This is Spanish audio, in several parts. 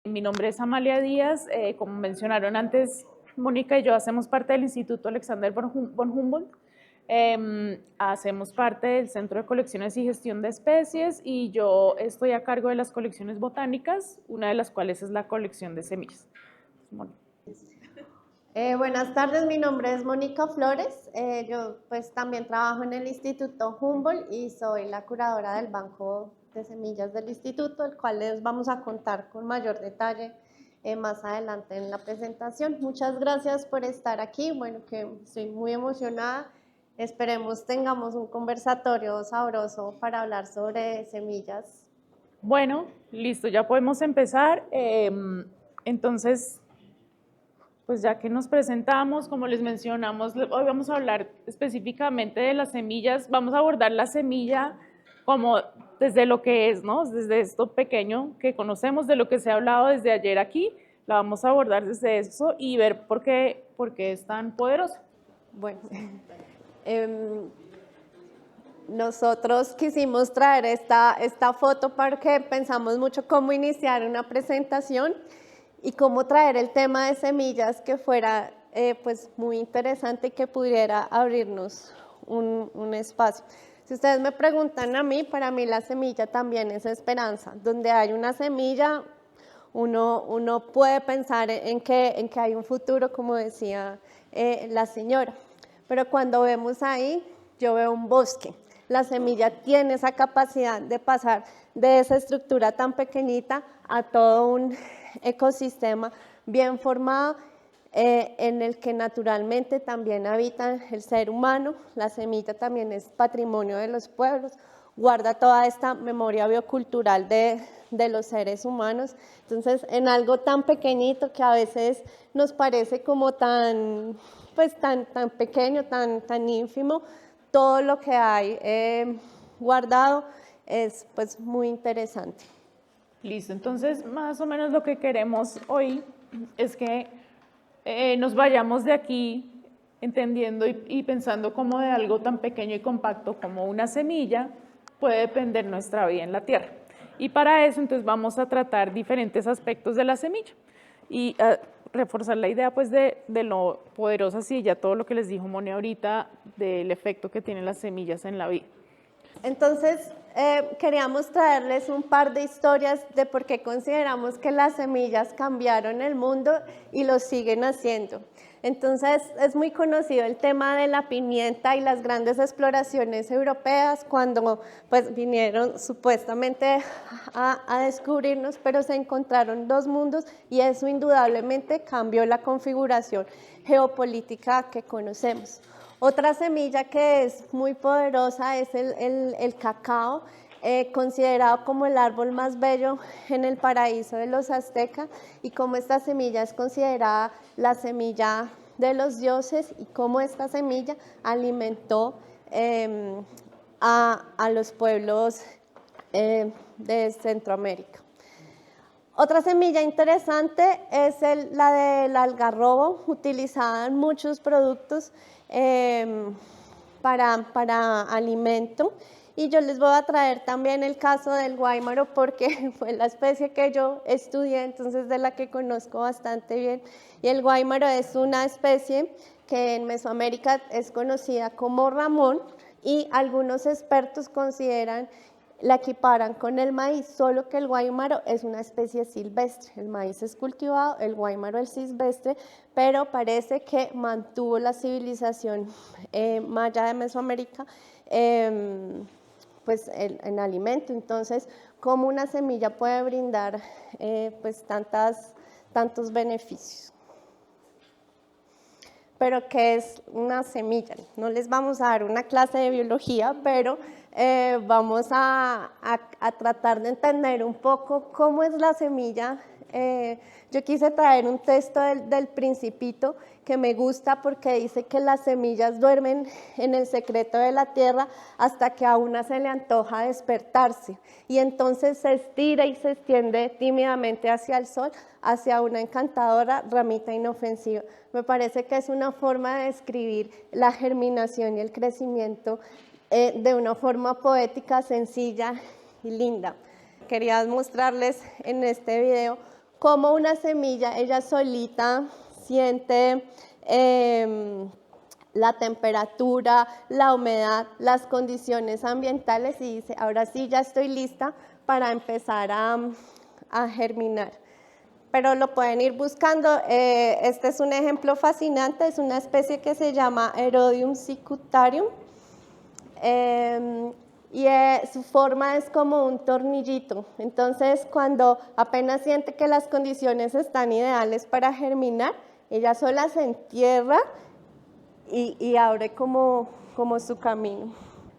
Mi nombre es Amalia Díaz, como mencionaron antes, Mónica y yo hacemos parte del Instituto Alexander von Humboldt. Hacemos parte del Centro de Colecciones y Gestión de Especies y yo estoy a cargo de las colecciones botánicas, una de las cuales es la colección de semillas. Buenas tardes, mi nombre es Mónica Flores. Yo pues también trabajo en el Instituto Humboldt y soy la curadora del Banco de Semillas del Instituto, el cual les vamos a contar con mayor detalle más adelante en la presentación. Muchas gracias por estar aquí. Bueno, que estoy muy emocionada. Esperemos tengamos un conversatorio sabroso para hablar sobre semillas. Bueno, listo, ya podemos empezar. Entonces, pues ya que nos presentamos, como les mencionamos, hoy vamos a hablar específicamente de las semillas. Vamos a abordar la semilla como desde lo que es, ¿no? Desde esto pequeño que conocemos, de lo que se ha hablado desde ayer aquí, la vamos a abordar desde eso y ver por qué es tan poderosa. Bueno, nosotros quisimos traer esta foto porque pensamos mucho cómo iniciar una presentación y cómo traer el tema de semillas que fuera pues muy interesante y que pudiera abrirnos un espacio. Si ustedes me preguntan a mí, para mí la semilla también es esperanza. Donde hay una semilla, uno puede pensar en que hay un futuro, como decía la señora. Pero cuando vemos ahí, yo veo un bosque. La semilla tiene esa capacidad de pasar de esa estructura tan pequeñita a todo un ecosistema bien formado en el que naturalmente también habita el ser humano. La semilla también es patrimonio de los pueblos, guarda toda esta memoria biocultural de los seres humanos. Entonces, en algo tan pequeñito que a veces nos parece como tan pequeño, tan ínfimo, todo lo que hay guardado es pues muy interesante. Listo, entonces más o menos lo que queremos hoy es que nos vayamos de aquí entendiendo y pensando cómo de algo tan pequeño y compacto como una semilla puede depender nuestra vida en la tierra. Y para eso entonces vamos a tratar diferentes aspectos de la semilla y reforzar la idea pues de lo poderosa, sí, ya todo lo que les dijo Moni ahorita, del efecto que tienen las semillas en la vida. Entonces, queríamos traerles un par de historias de por qué consideramos que las semillas cambiaron el mundo y lo siguen haciendo. Entonces, es muy conocido el tema de la pimienta y las grandes exploraciones europeas cuando pues, vinieron supuestamente a descubrirnos, pero se encontraron dos mundos y eso indudablemente cambió la configuración geopolítica que conocemos. Otra semilla que es muy poderosa es el cacao, considerado como el árbol más bello en el paraíso de los aztecas, y como esta semilla es considerada la semilla de los dioses y cómo esta semilla alimentó a los pueblos de Centroamérica. Otra semilla interesante es la del algarrobo, utilizada en muchos productos para alimento. Y yo les voy a traer también el caso del guáimaro porque fue la especie que yo estudié, entonces de la que conozco bastante bien. Y el guáimaro es una especie que en Mesoamérica es conocida como ramón y algunos expertos la equiparan con el maíz, solo que el guáimaro es una especie silvestre. El maíz es cultivado, el guáimaro es silvestre, pero parece que mantuvo la civilización maya de Mesoamérica pues en alimento. Entonces, ¿cómo una semilla puede brindar pues tantos beneficios? Pero ¿qué es una semilla? No les vamos a dar una clase de biología, pero vamos a tratar de entender un poco cómo es la semilla. Yo quise traer un texto del Principito que me gusta porque dice que las semillas duermen en el secreto de la tierra hasta que a una se le antoja despertarse y entonces se estira y se extiende tímidamente hacia el sol, hacia una encantadora ramita inofensiva. Me parece que es una forma de describir la germinación y el crecimiento de una forma poética, sencilla y linda. Quería mostrarles en este video cómo una semilla, ella solita siente la temperatura, la humedad, las condiciones ambientales y dice, ahora sí ya estoy lista para empezar a germinar. Pero lo pueden ir buscando. Este es un ejemplo fascinante, es una especie que se llama Erodium cicutarium. Su forma es como un tornillito. Entonces, cuando apenas siente que las condiciones están ideales para germinar, ella sola se entierra y abre como su camino.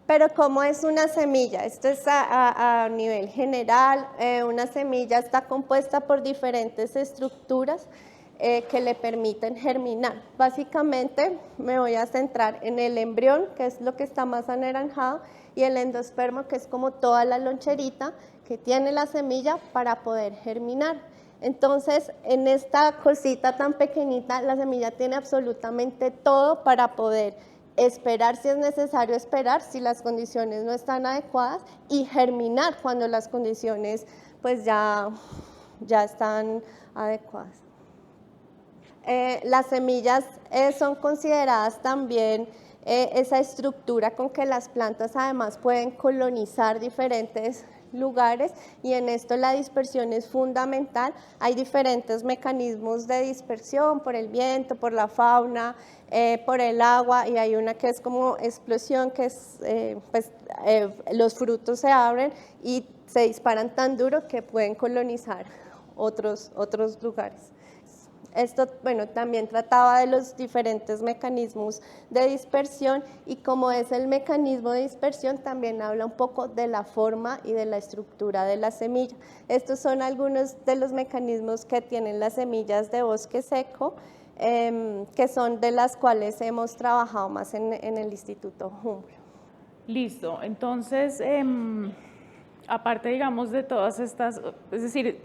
Pero ¿cómo es una semilla? Esto es a nivel general. Una semilla está compuesta por diferentes estructuras que le permiten germinar. Básicamente me voy a centrar en el embrión, que es lo que está más anaranjado, y el endospermo, que es como toda la loncherita que tiene la semilla para poder germinar. Entonces, en esta cosita tan pequeñita, la semilla tiene absolutamente todo para poder esperar si es necesario esperar, si las condiciones no están adecuadas, y germinar cuando las condiciones pues ya están adecuadas. Las semillas son consideradas también esa estructura con que las plantas además pueden colonizar diferentes lugares, y en esto la dispersión es fundamental. Hay diferentes mecanismos de dispersión por el viento, por la fauna, por el agua, y hay una que es como explosión, que es los frutos se abren y se disparan tan duro que pueden colonizar otros lugares. Esto, bueno, también trataba de los diferentes mecanismos de dispersión, y como es el mecanismo de dispersión, también habla un poco de la forma y de la estructura de la semilla. Estos son algunos de los mecanismos que tienen las semillas de bosque seco, que son de las cuales hemos trabajado más en el Instituto Humboldt. Listo, entonces, aparte, digamos, de todas estas, es decir,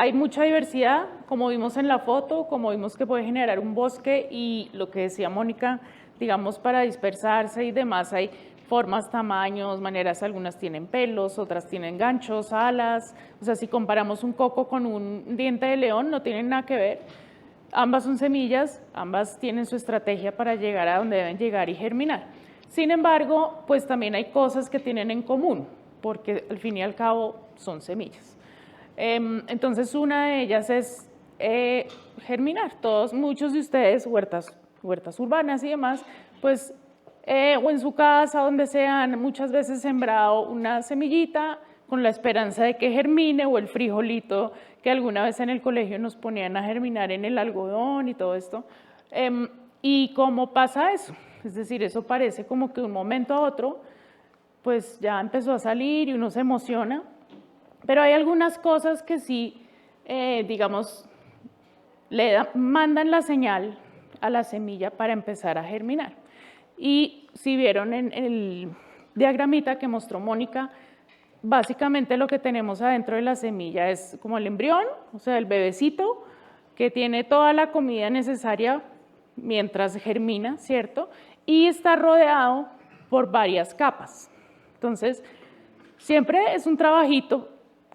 hay mucha diversidad, como vimos en la foto, como vimos que puede generar un bosque, y lo que decía Mónica, digamos, para dispersarse y demás, hay formas, tamaños, maneras, algunas tienen pelos, otras tienen ganchos, alas. O sea, si comparamos un coco con un diente de león, no tienen nada que ver. Ambas son semillas, ambas tienen su estrategia para llegar a donde deben llegar y germinar. Sin embargo, pues también hay cosas que tienen en común, porque al fin y al cabo son semillas. Entonces, una de ellas es germinar. Muchos de ustedes, huertas urbanas y demás, pues, o en su casa, donde sean, muchas veces sembrado una semillita con la esperanza de que germine, o el frijolito que alguna vez en el colegio nos ponían a germinar en el algodón y todo esto. ¿Y cómo pasa eso? Es decir, eso parece como que de un momento a otro, pues ya empezó a salir y uno se emociona. Pero hay algunas cosas que sí, digamos, mandan la señal a la semilla para empezar a germinar. Y si vieron en el diagramita que mostró Mónica, básicamente lo que tenemos adentro de la semilla es como el embrión, o sea, el bebecito, que tiene toda la comida necesaria mientras germina, ¿cierto? Y está rodeado por varias capas. Entonces, siempre es un trabajito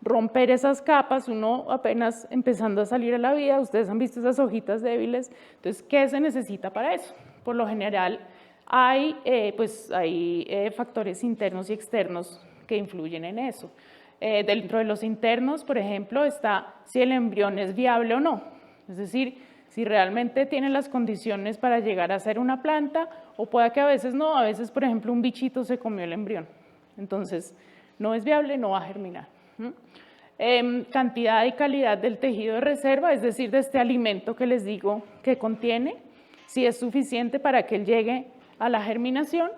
romper esas capas, uno apenas empezando a salir a la vida. Ustedes han visto esas hojitas débiles. Entonces, ¿qué se necesita para eso? Por lo general, hay factores internos y externos que influyen en eso. Dentro de los internos, por ejemplo, está si el embrión es viable o no. Es decir, si realmente tiene las condiciones para llegar a ser una planta, o pueda que a veces no. A veces, por ejemplo, un bichito se comió el embrión. Entonces, no es viable, no va a germinar. Cantidad y calidad del tejido de reserva, es decir, de este alimento que les digo que contiene, si es suficiente para que él llegue a la germinación,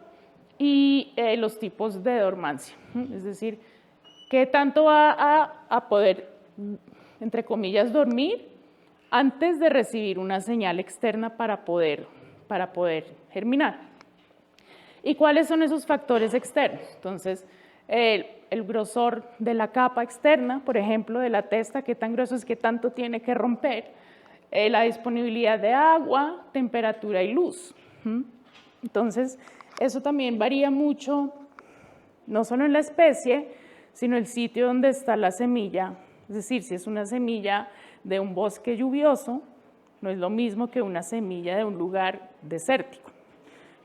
y los tipos de dormancia, es decir, qué tanto va a poder, entre comillas, dormir antes de recibir una señal externa para poder germinar. ¿Y cuáles son esos factores externos? Entonces, el grosor de la capa externa, por ejemplo, de la testa, qué tan grueso es, qué tanto tiene que romper, la disponibilidad de agua, temperatura y luz. Entonces, eso también varía mucho, no solo en la especie, sino el sitio donde está la semilla Es decir, si es una semilla de un bosque lluvioso, no es lo mismo que una semilla de un lugar desértico.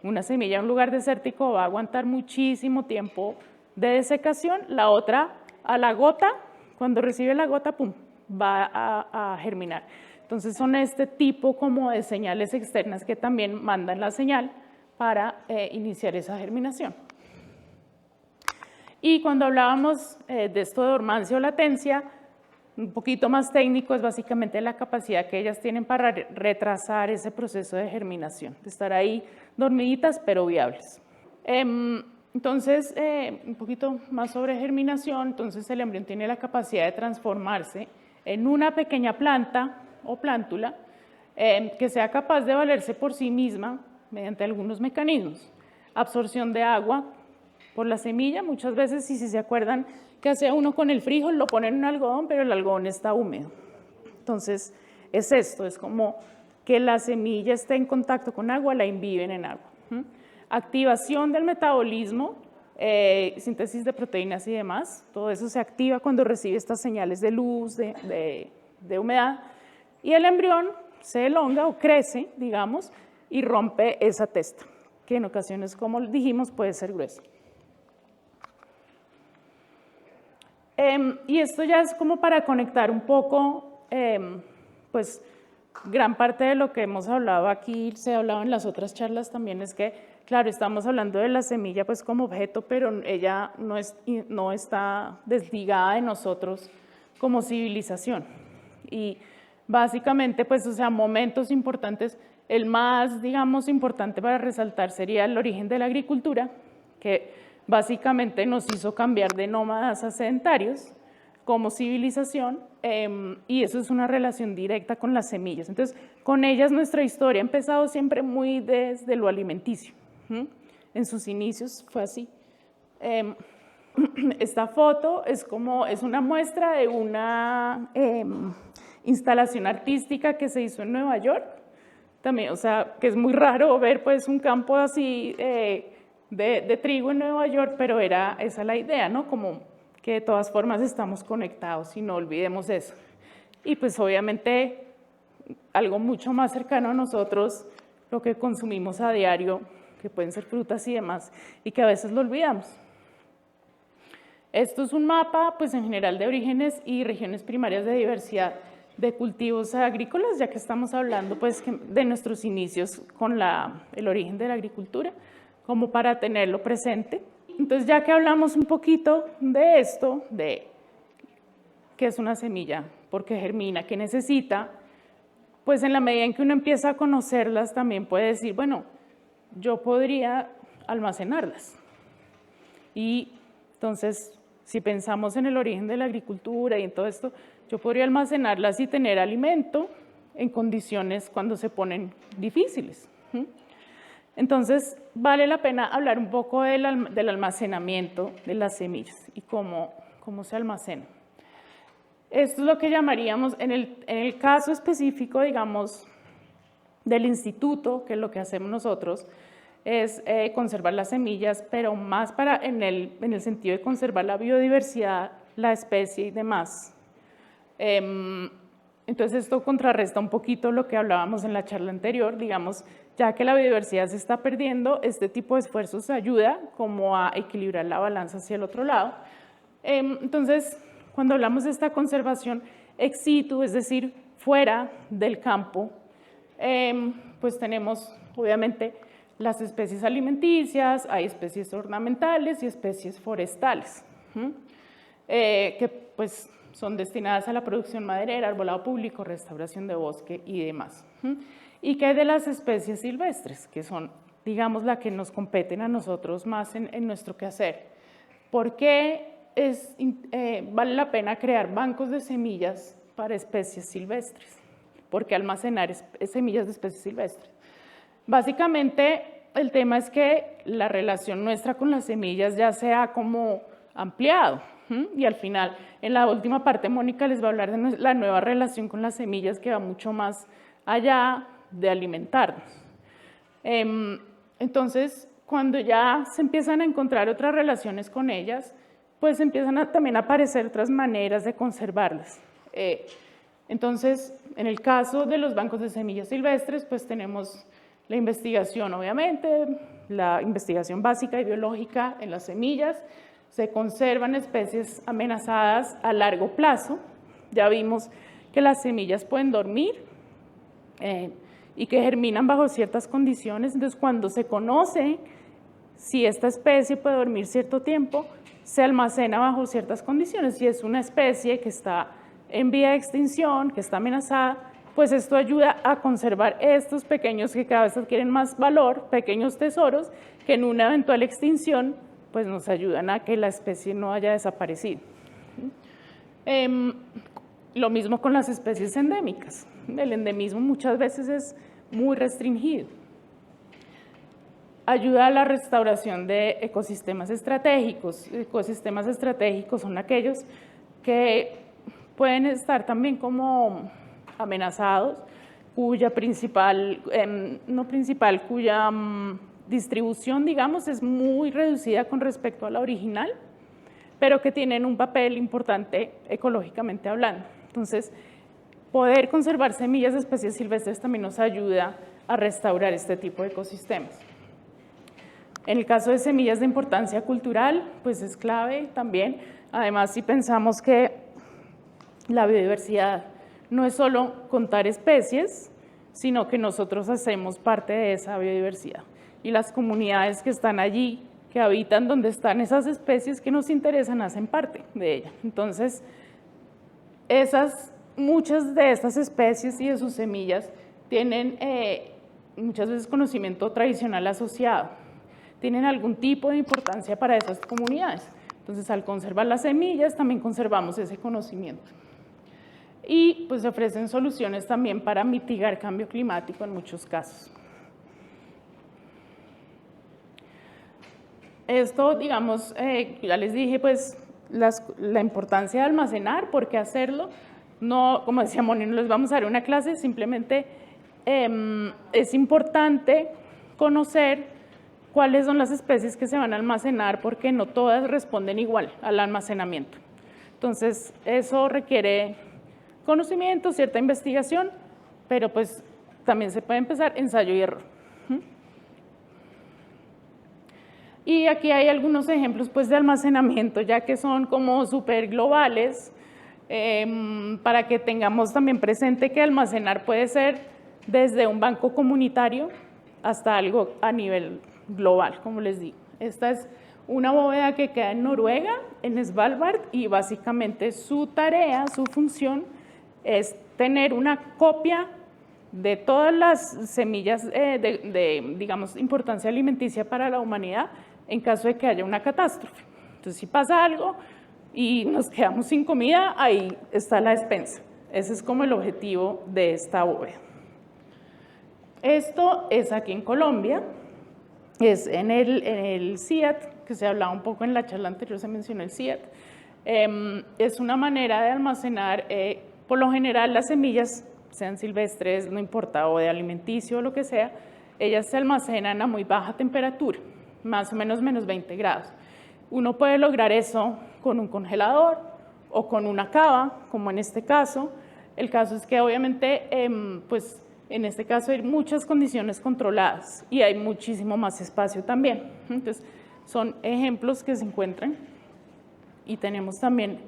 Una semilla de un lugar desértico va a aguantar muchísimo tiempo de desecación, la otra a la gota, cuando recibe la gota, pum, va a germinar. Entonces son este tipo como de señales externas que también mandan la señal para iniciar esa germinación. Y cuando hablábamos de esto de dormancia o latencia, un poquito más técnico, es básicamente la capacidad que ellas tienen para retrasar ese proceso de germinación, de estar ahí dormiditas pero viables. Entonces, un poquito más sobre germinación, entonces el embrión tiene la capacidad de transformarse en una pequeña planta o plántula que sea capaz de valerse por sí misma mediante algunos mecanismos. Absorción de agua por la semilla, muchas veces, si se acuerdan, que hace uno con el frijol, lo pone en un algodón, pero el algodón está húmedo. Entonces, es esto, es como que la semilla esté en contacto con agua, la imbiben en agua. Activación del metabolismo, síntesis de proteínas y demás, todo eso se activa cuando recibe estas señales de luz, de humedad, y el embrión se elonga o crece, digamos, y rompe esa testa, que en ocasiones, como dijimos, puede ser gruesa. Y esto ya es como para conectar un poco, pues gran parte de lo que hemos hablado aquí, se ha hablado en las otras charlas también, es que, claro, estamos hablando de la semilla pues como objeto, pero ella no está desligada de nosotros como civilización. Y básicamente, pues, o sea, momentos importantes, el más, digamos, importante para resaltar sería el origen de la agricultura, que básicamente nos hizo cambiar de nómadas a sedentarios como civilización, y eso es una relación directa con las semillas. Entonces, con ellas nuestra historia ha empezado siempre muy desde lo alimenticio. En sus inicios fue así. Esta foto es una muestra de una instalación artística que se hizo en Nueva York. También, o sea, que es muy raro ver pues un campo así de trigo en Nueva York, pero esa es la idea, ¿no? Como que de todas formas estamos conectados y no olvidemos eso. Y pues obviamente algo mucho más cercano a nosotros, lo que consumimos a diario, que pueden ser frutas y demás, y que a veces lo olvidamos. Esto es un mapa, pues en general, de orígenes y regiones primarias de diversidad de cultivos agrícolas, ya que estamos hablando pues de nuestros inicios con el origen de la agricultura, como para tenerlo presente. Entonces, ya que hablamos un poquito de esto, de qué es una semilla, por qué germina, qué necesita, pues en la medida en que uno empieza a conocerlas, también puede decir, bueno, yo podría almacenarlas. Y entonces, si pensamos en el origen de la agricultura y en todo esto, yo podría almacenarlas y tener alimento en condiciones cuando se ponen difíciles. Entonces, vale la pena hablar un poco del almacenamiento de las semillas y cómo se almacena. Esto es lo que llamaríamos, en el caso específico, digamos, del instituto, que es lo que hacemos nosotros, es conservar las semillas, pero más en el sentido de conservar la biodiversidad, la especie y demás. Entonces esto contrarresta un poquito lo que hablábamos en la charla anterior, digamos, ya que la biodiversidad se está perdiendo, este tipo de esfuerzos ayuda como a equilibrar la balanza hacia el otro lado. Entonces, cuando hablamos de esta conservación ex situ, es decir, fuera del campo, pues tenemos obviamente las especies alimenticias, hay especies ornamentales y especies forestales, que pues son destinadas a la producción maderera, arbolado público, restauración de bosque y demás. Y que hay de las especies silvestres, que son, digamos, las que nos competen a nosotros más en nuestro quehacer. ¿Por qué vale la pena crear bancos de semillas para especies silvestres? ¿Por qué almacenar semillas de especies silvestres? Básicamente, el tema es que la relación nuestra con las semillas ya se ha como ampliado. Y al final, en la última parte, Mónica les va a hablar de la nueva relación con las semillas, que va mucho más allá de alimentarnos. Entonces, cuando ya se empiezan a encontrar otras relaciones con ellas, pues empiezan también a aparecer otras maneras de conservarlas. Entonces, en el caso de los bancos de semillas silvestres, pues tenemos la investigación, obviamente, la investigación básica y biológica en las semillas. Se conservan especies amenazadas a largo plazo. Ya vimos que las semillas pueden dormir y que germinan bajo ciertas condiciones. Entonces, cuando se conoce si esta especie puede dormir cierto tiempo, se almacena bajo ciertas condiciones. Si es una especie que está en vía de extinción, que está amenazada, pues esto ayuda a conservar estos pequeños que cada vez adquieren más valor, pequeños tesoros, que en una eventual extinción pues nos ayudan a que la especie no haya desaparecido. Lo mismo con las especies endémicas. El endemismo muchas veces es muy restringido. Ayuda a la restauración de ecosistemas estratégicos. Ecosistemas estratégicos son aquellos que pueden estar también como amenazados, cuya cuya distribución, digamos, es muy reducida con respecto a la original, pero que tienen un papel importante ecológicamente hablando. Entonces, poder conservar semillas de especies silvestres también nos ayuda a restaurar este tipo de ecosistemas. En el caso de semillas de importancia cultural, pues es clave también. Además, si pensamos que la biodiversidad no es solo contar especies, sino que nosotros hacemos parte de esa biodiversidad. Y las comunidades que están allí, que habitan donde están esas especies que nos interesan, hacen parte de ella. Entonces, muchas de estas especies y de sus semillas tienen muchas veces conocimiento tradicional asociado, tienen algún tipo de importancia para esas comunidades. Entonces, al conservar las semillas, también conservamos ese conocimiento. Y pues ofrecen soluciones también para mitigar cambio climático en muchos casos. Esto, digamos, ya les dije, pues la importancia de almacenar, ¿por qué hacerlo? No, como decía Moni, no les vamos a dar una clase, simplemente es importante conocer cuáles son las especies que se van a almacenar, porque no todas responden igual al almacenamiento. Entonces, eso requiere conocimiento, cierta investigación, pero pues también se puede empezar ensayo y error. Y aquí hay algunos ejemplos pues de almacenamiento, ya que son como súper globales, para que tengamos también presente que almacenar puede ser desde un banco comunitario hasta algo a nivel global, como les digo. Esta es una bóveda que queda en Noruega, en Svalbard, y básicamente su tarea, su función, es tener una copia de todas las semillas digamos, importancia alimenticia para la humanidad en caso de que haya una catástrofe. Entonces, si pasa algo y nos quedamos sin comida, ahí está la despensa. Ese es como el objetivo de esta bóveda. Esto es aquí en Colombia, es en el CIAT, que se hablaba un poco en la charla anterior, se mencionó el CIAT. Es una manera de almacenar, por lo general las semillas, sean silvestres, no importa, o de alimenticio o lo que sea, ellas se almacenan a muy baja temperatura, más o menos menos 20 grados. Uno puede lograr eso con un congelador o con una cava, como en este caso. El caso es que obviamente, pues en este caso hay muchas condiciones controladas y hay muchísimo más espacio también. Entonces, son ejemplos que se encuentran. Y tenemos también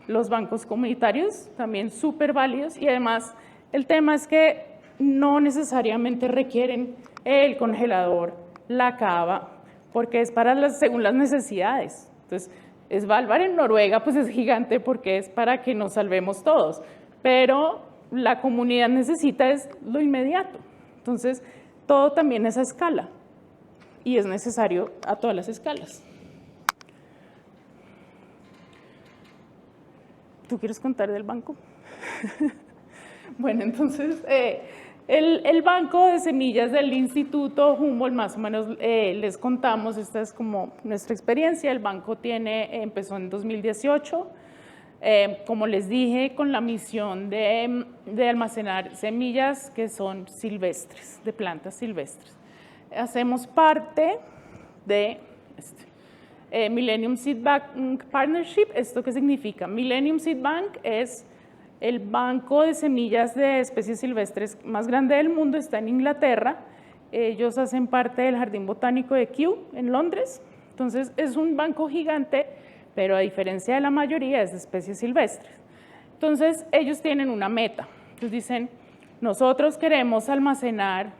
los bancos comunitarios, también súper válidos. Y además, el tema es que no necesariamente requieren el congelador, la cava, porque es según las necesidades. Entonces, Svalbard en Noruega pues es gigante porque es para que nos salvemos todos, pero la comunidad necesita es lo inmediato. Entonces, todo también es a escala y es necesario a todas las escalas. ¿Tú quieres contar del banco? Bueno, entonces, el banco de semillas del Instituto Humboldt, más o menos les contamos, esta es como nuestra experiencia. El banco empezó en 2018, como les dije, con la misión de almacenar semillas que son silvestres, de plantas silvestres. Hacemos parte de Millennium Seed Bank Partnership, ¿esto qué significa? Millennium Seed Bank es el banco de semillas de especies silvestres más grande del mundo, está en Inglaterra. Ellos hacen parte del Jardín Botánico de Kew en Londres. Entonces es un banco gigante, pero a diferencia de la mayoría es de especies silvestres. Entonces ellos tienen una meta. Ellos dicen, nosotros queremos almacenar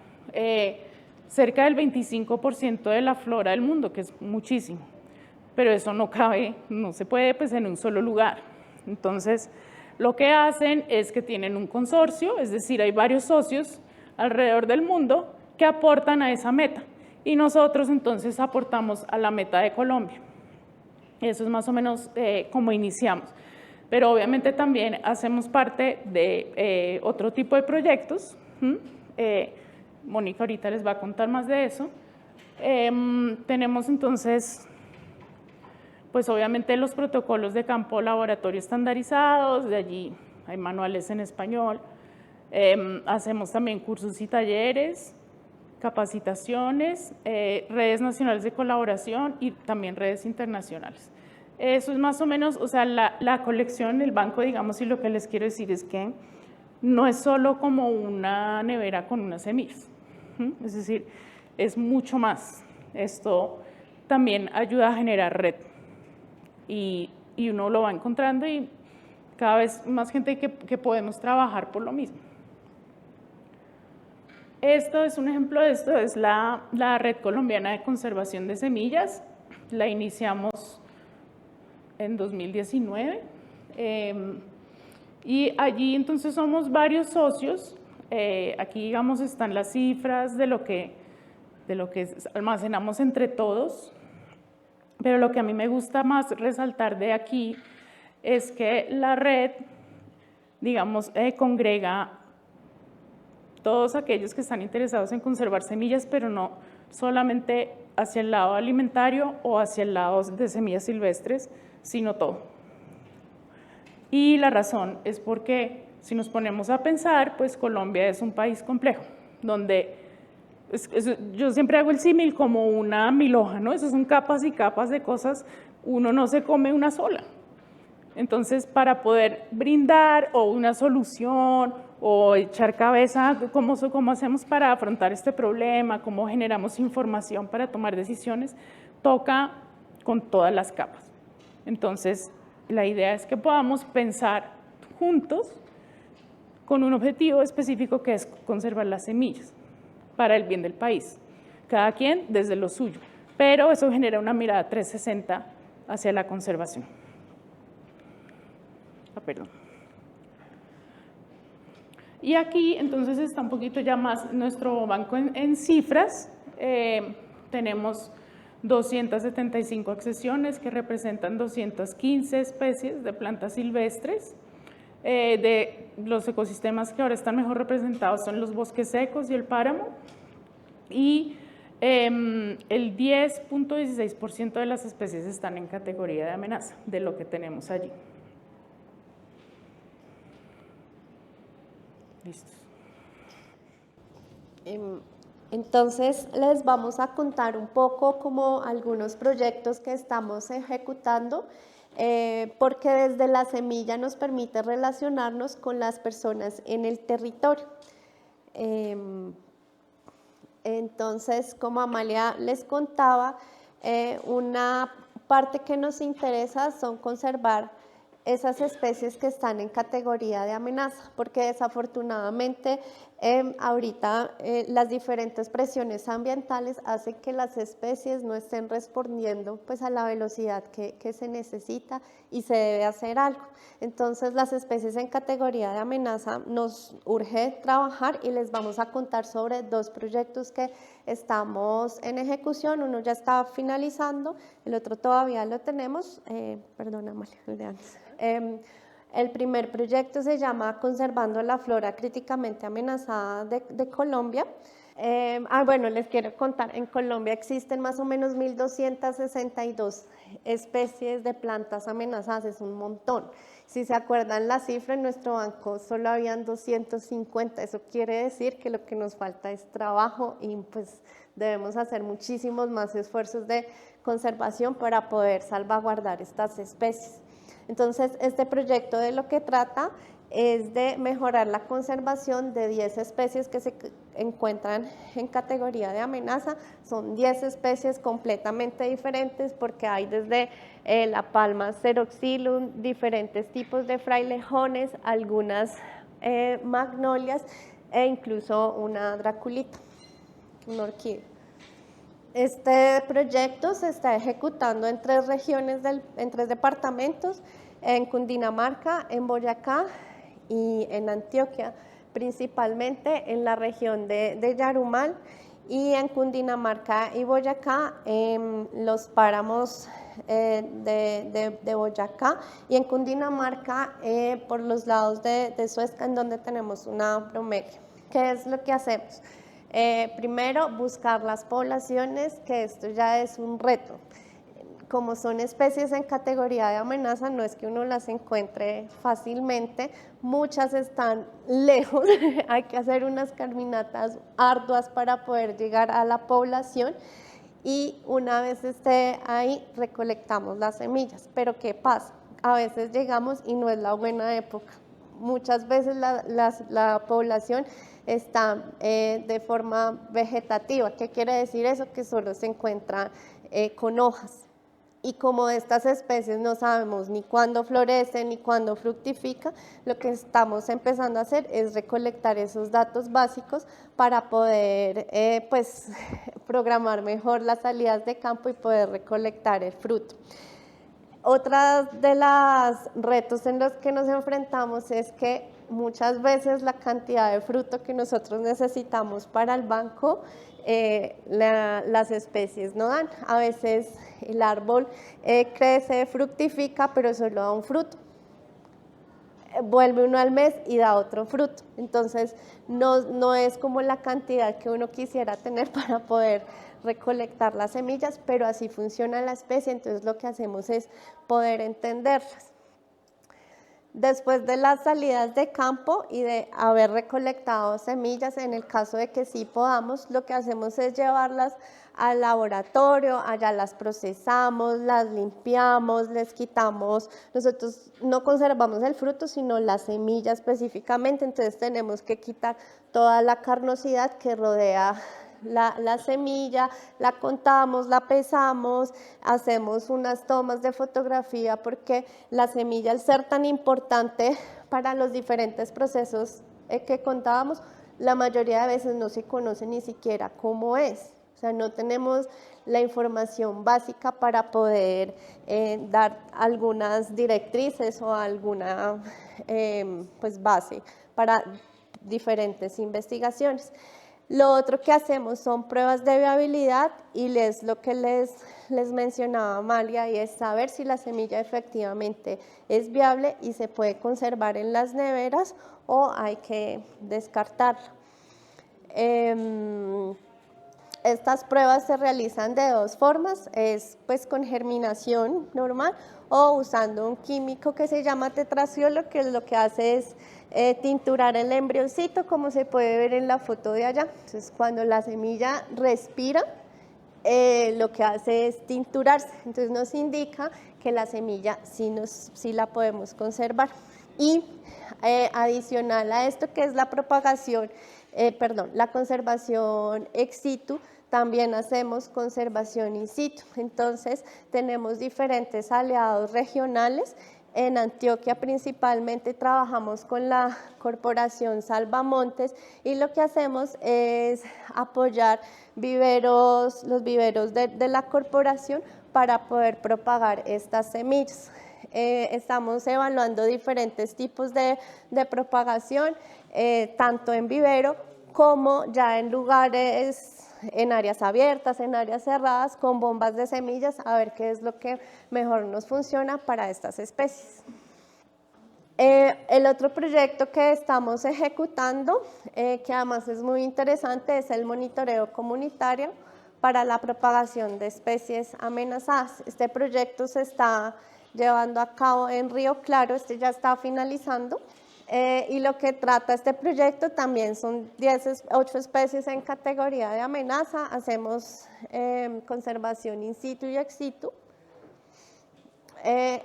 cerca del 25% de la flora del mundo, que es muchísimo, pero eso no cabe, no se puede pues en un solo lugar. Entonces lo que hacen es que tienen un consorcio, es decir, hay varios socios alrededor del mundo que aportan a esa meta y nosotros entonces aportamos a la meta de Colombia. Eso es más o menos como iniciamos, pero obviamente también hacemos parte de otro tipo de proyectos. Mónica ahorita les va a contar más de eso. Tenemos entonces pues obviamente los protocolos de campo laboratorio estandarizados, de allí hay manuales en español. Hacemos también cursos y talleres, capacitaciones, redes nacionales de colaboración y también redes internacionales. Eso es más o menos, o sea, la colección, el banco, digamos, y lo que les quiero decir es que no es solo como una nevera con unas semillas, es decir, es mucho más. Esto también ayuda a generar red. Y uno lo va encontrando y cada vez más gente que podemos trabajar por lo mismo. Esto es un ejemplo de esto, es la Red Colombiana de Conservación de Semillas. La iniciamos en 2019 y allí entonces somos varios socios. Aquí digamos están las cifras de lo que almacenamos entre todos. Pero lo que a mí me gusta más resaltar de aquí es que la red, digamos, congrega todos aquellos que están interesados en conservar semillas, pero no solamente hacia el lado alimentario o hacia el lado de semillas silvestres, sino todo. Y la razón es porque si nos ponemos a pensar, pues Colombia es un país complejo, donde yo siempre hago el símil como una milhoja, ¿no? Eso son capas y capas de cosas, uno no se come una sola. Entonces, para poder brindar o una solución o echar cabeza, ¿cómo hacemos para afrontar este problema? ¿Cómo generamos información para tomar decisiones? Toca con todas las capas. Entonces, la idea es que podamos pensar juntos con un objetivo específico que es conservar las semillas para el bien del país, cada quien desde lo suyo, pero eso genera una mirada 360 hacia la conservación. Perdón. Y aquí entonces está un poquito ya más nuestro banco en cifras. Tenemos 275 accesiones que representan 215 especies de plantas silvestres. De los ecosistemas que ahora están mejor representados son los bosques secos y el páramo. Y el 10.16% de las especies están en categoría de amenaza de lo que tenemos allí. Listos. Entonces les vamos a contar un poco como algunos proyectos que estamos ejecutando, porque desde la semilla nos permite relacionarnos con las personas en el territorio. Entonces, como Amalia les contaba, una parte que nos interesa son conservar esas especies que están en categoría de amenaza, porque desafortunadamente ahorita las diferentes presiones ambientales hacen que las especies no estén respondiendo pues a la velocidad que se necesita y se debe hacer algo. Entonces las especies en categoría de amenaza nos urge trabajar y les vamos a contar sobre dos proyectos que estamos en ejecución. Uno ya está finalizando, el otro todavía lo tenemos, perdón Amalia, el de antes. El primer proyecto se llama Conservando la Flora Críticamente Amenazada de Colombia. Bueno, les quiero contar, en Colombia existen más o menos 1.262 especies de plantas amenazadas, es un montón. Si se acuerdan la cifra, en nuestro banco solo habían 250, eso quiere decir que lo que nos falta es trabajo y pues debemos hacer muchísimos más esfuerzos de conservación para poder salvaguardar estas especies. Entonces, este proyecto de lo que trata es de mejorar la conservación de 10 especies que se encuentran en categoría de amenaza. Son 10 especies completamente diferentes porque hay desde la palma xeroxylum, diferentes tipos de frailejones, algunas magnolias e incluso una draculita, una orquídea. Este proyecto se está ejecutando en 3 regiones, en 3 departamentos, en Cundinamarca, en Boyacá y en Antioquia, principalmente en la región de Yarumal, y en Cundinamarca y Boyacá, en los páramos de Boyacá, y en Cundinamarca por los lados de Suezca, en donde tenemos una bromelia. ¿Qué es lo que hacemos? Primero, buscar las poblaciones, que esto ya es un reto. Como son especies en categoría de amenaza, no es que uno las encuentre fácilmente, muchas están lejos, hay que hacer unas caminatas arduas para poder llegar a la población, y una vez esté ahí recolectamos las semillas. Pero ¿qué pasa? A veces llegamos y no es la buena época. Muchas veces la población está de forma vegetativa. ¿Qué quiere decir eso? Que solo se encuentra con hojas. Y como estas especies no sabemos ni cuándo florecen ni cuándo fructifica, lo que estamos empezando a hacer es recolectar esos datos básicos para poder pues, programar mejor las salidas de campo y poder recolectar el fruto. Otra de los retos en los que nos enfrentamos es que muchas veces la cantidad de fruto que nosotros necesitamos para el banco, las especies no dan. A veces el árbol crece, fructifica, pero solo da un fruto. Vuelve uno al mes y da otro fruto. Entonces, no es como la cantidad que uno quisiera tener para poder recolectar las semillas, pero así funciona la especie. Entonces, lo que hacemos es poder entenderlas. Después de las salidas de campo y de haber recolectado semillas, en el caso de que sí podamos, lo que hacemos es llevarlas al laboratorio, allá las procesamos, las limpiamos, les quitamos. Nosotros no conservamos el fruto, sino la semilla específicamente, entonces tenemos que quitar toda la carnosidad que rodea la semilla, la contamos, la pesamos, hacemos unas tomas de fotografía, porque la semilla, al ser tan importante para los diferentes procesos que contábamos, la mayoría de veces no se conoce ni siquiera cómo es. O sea, no tenemos la información básica para poder dar algunas directrices o alguna pues base para diferentes investigaciones. Lo otro que hacemos son pruebas de viabilidad, y lo que les mencionaba Amalia, y es saber si la semilla efectivamente es viable y se puede conservar en las neveras o hay que descartarla. Estas pruebas se realizan de 2 formas, es pues con germinación normal o usando un químico que se llama tetraciolo, que lo que hace es tinturar el embrioncito, como se puede ver en la foto de allá. Entonces, cuando la semilla respira, lo que hace es tinturarse, entonces nos indica que la semilla sí la podemos conservar. Y adicional a esto, que es la propagación, la conservación ex situ, también hacemos conservación in situ. Entonces, tenemos diferentes aliados regionales. En Antioquia principalmente trabajamos con la Corporación Salvamontes, y lo que hacemos es apoyar los viveros de la corporación para poder propagar estas semillas. Estamos evaluando diferentes tipos de propagación, tanto en vivero como ya en lugares, en áreas abiertas, en áreas cerradas, con bombas de semillas, a ver qué es lo que mejor nos funciona para estas especies. El otro proyecto que estamos ejecutando, que además es muy interesante, es el monitoreo comunitario para la propagación de especies amenazadas. Este proyecto se está llevando a cabo en Río Claro, ya está finalizando. Y lo que trata este proyecto también son 8 especies en categoría de amenaza. Hacemos conservación in situ y ex situ.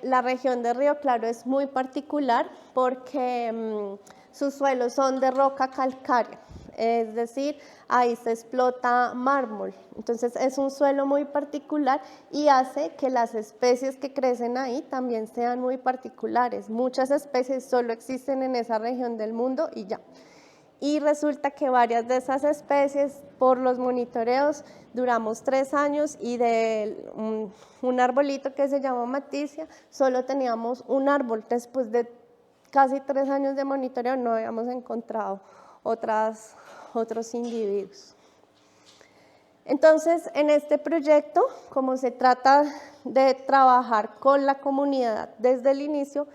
La región de Río Claro es muy particular porque sus suelos son de roca calcárea, es decir, ahí se explota mármol. Entonces es un suelo muy particular y hace que las especies que crecen ahí también sean muy particulares. Muchas especies solo existen en esa región del mundo y ya. Y resulta que varias de esas especies, por los monitoreos, duramos 3 años y de un arbolito que se llama Maticia, solo teníamos un árbol. Después de casi 3 años de monitoreo no habíamos encontrado otros individuos. Entonces, en este proyecto, como se trata de trabajar con la comunidad desde el inicio,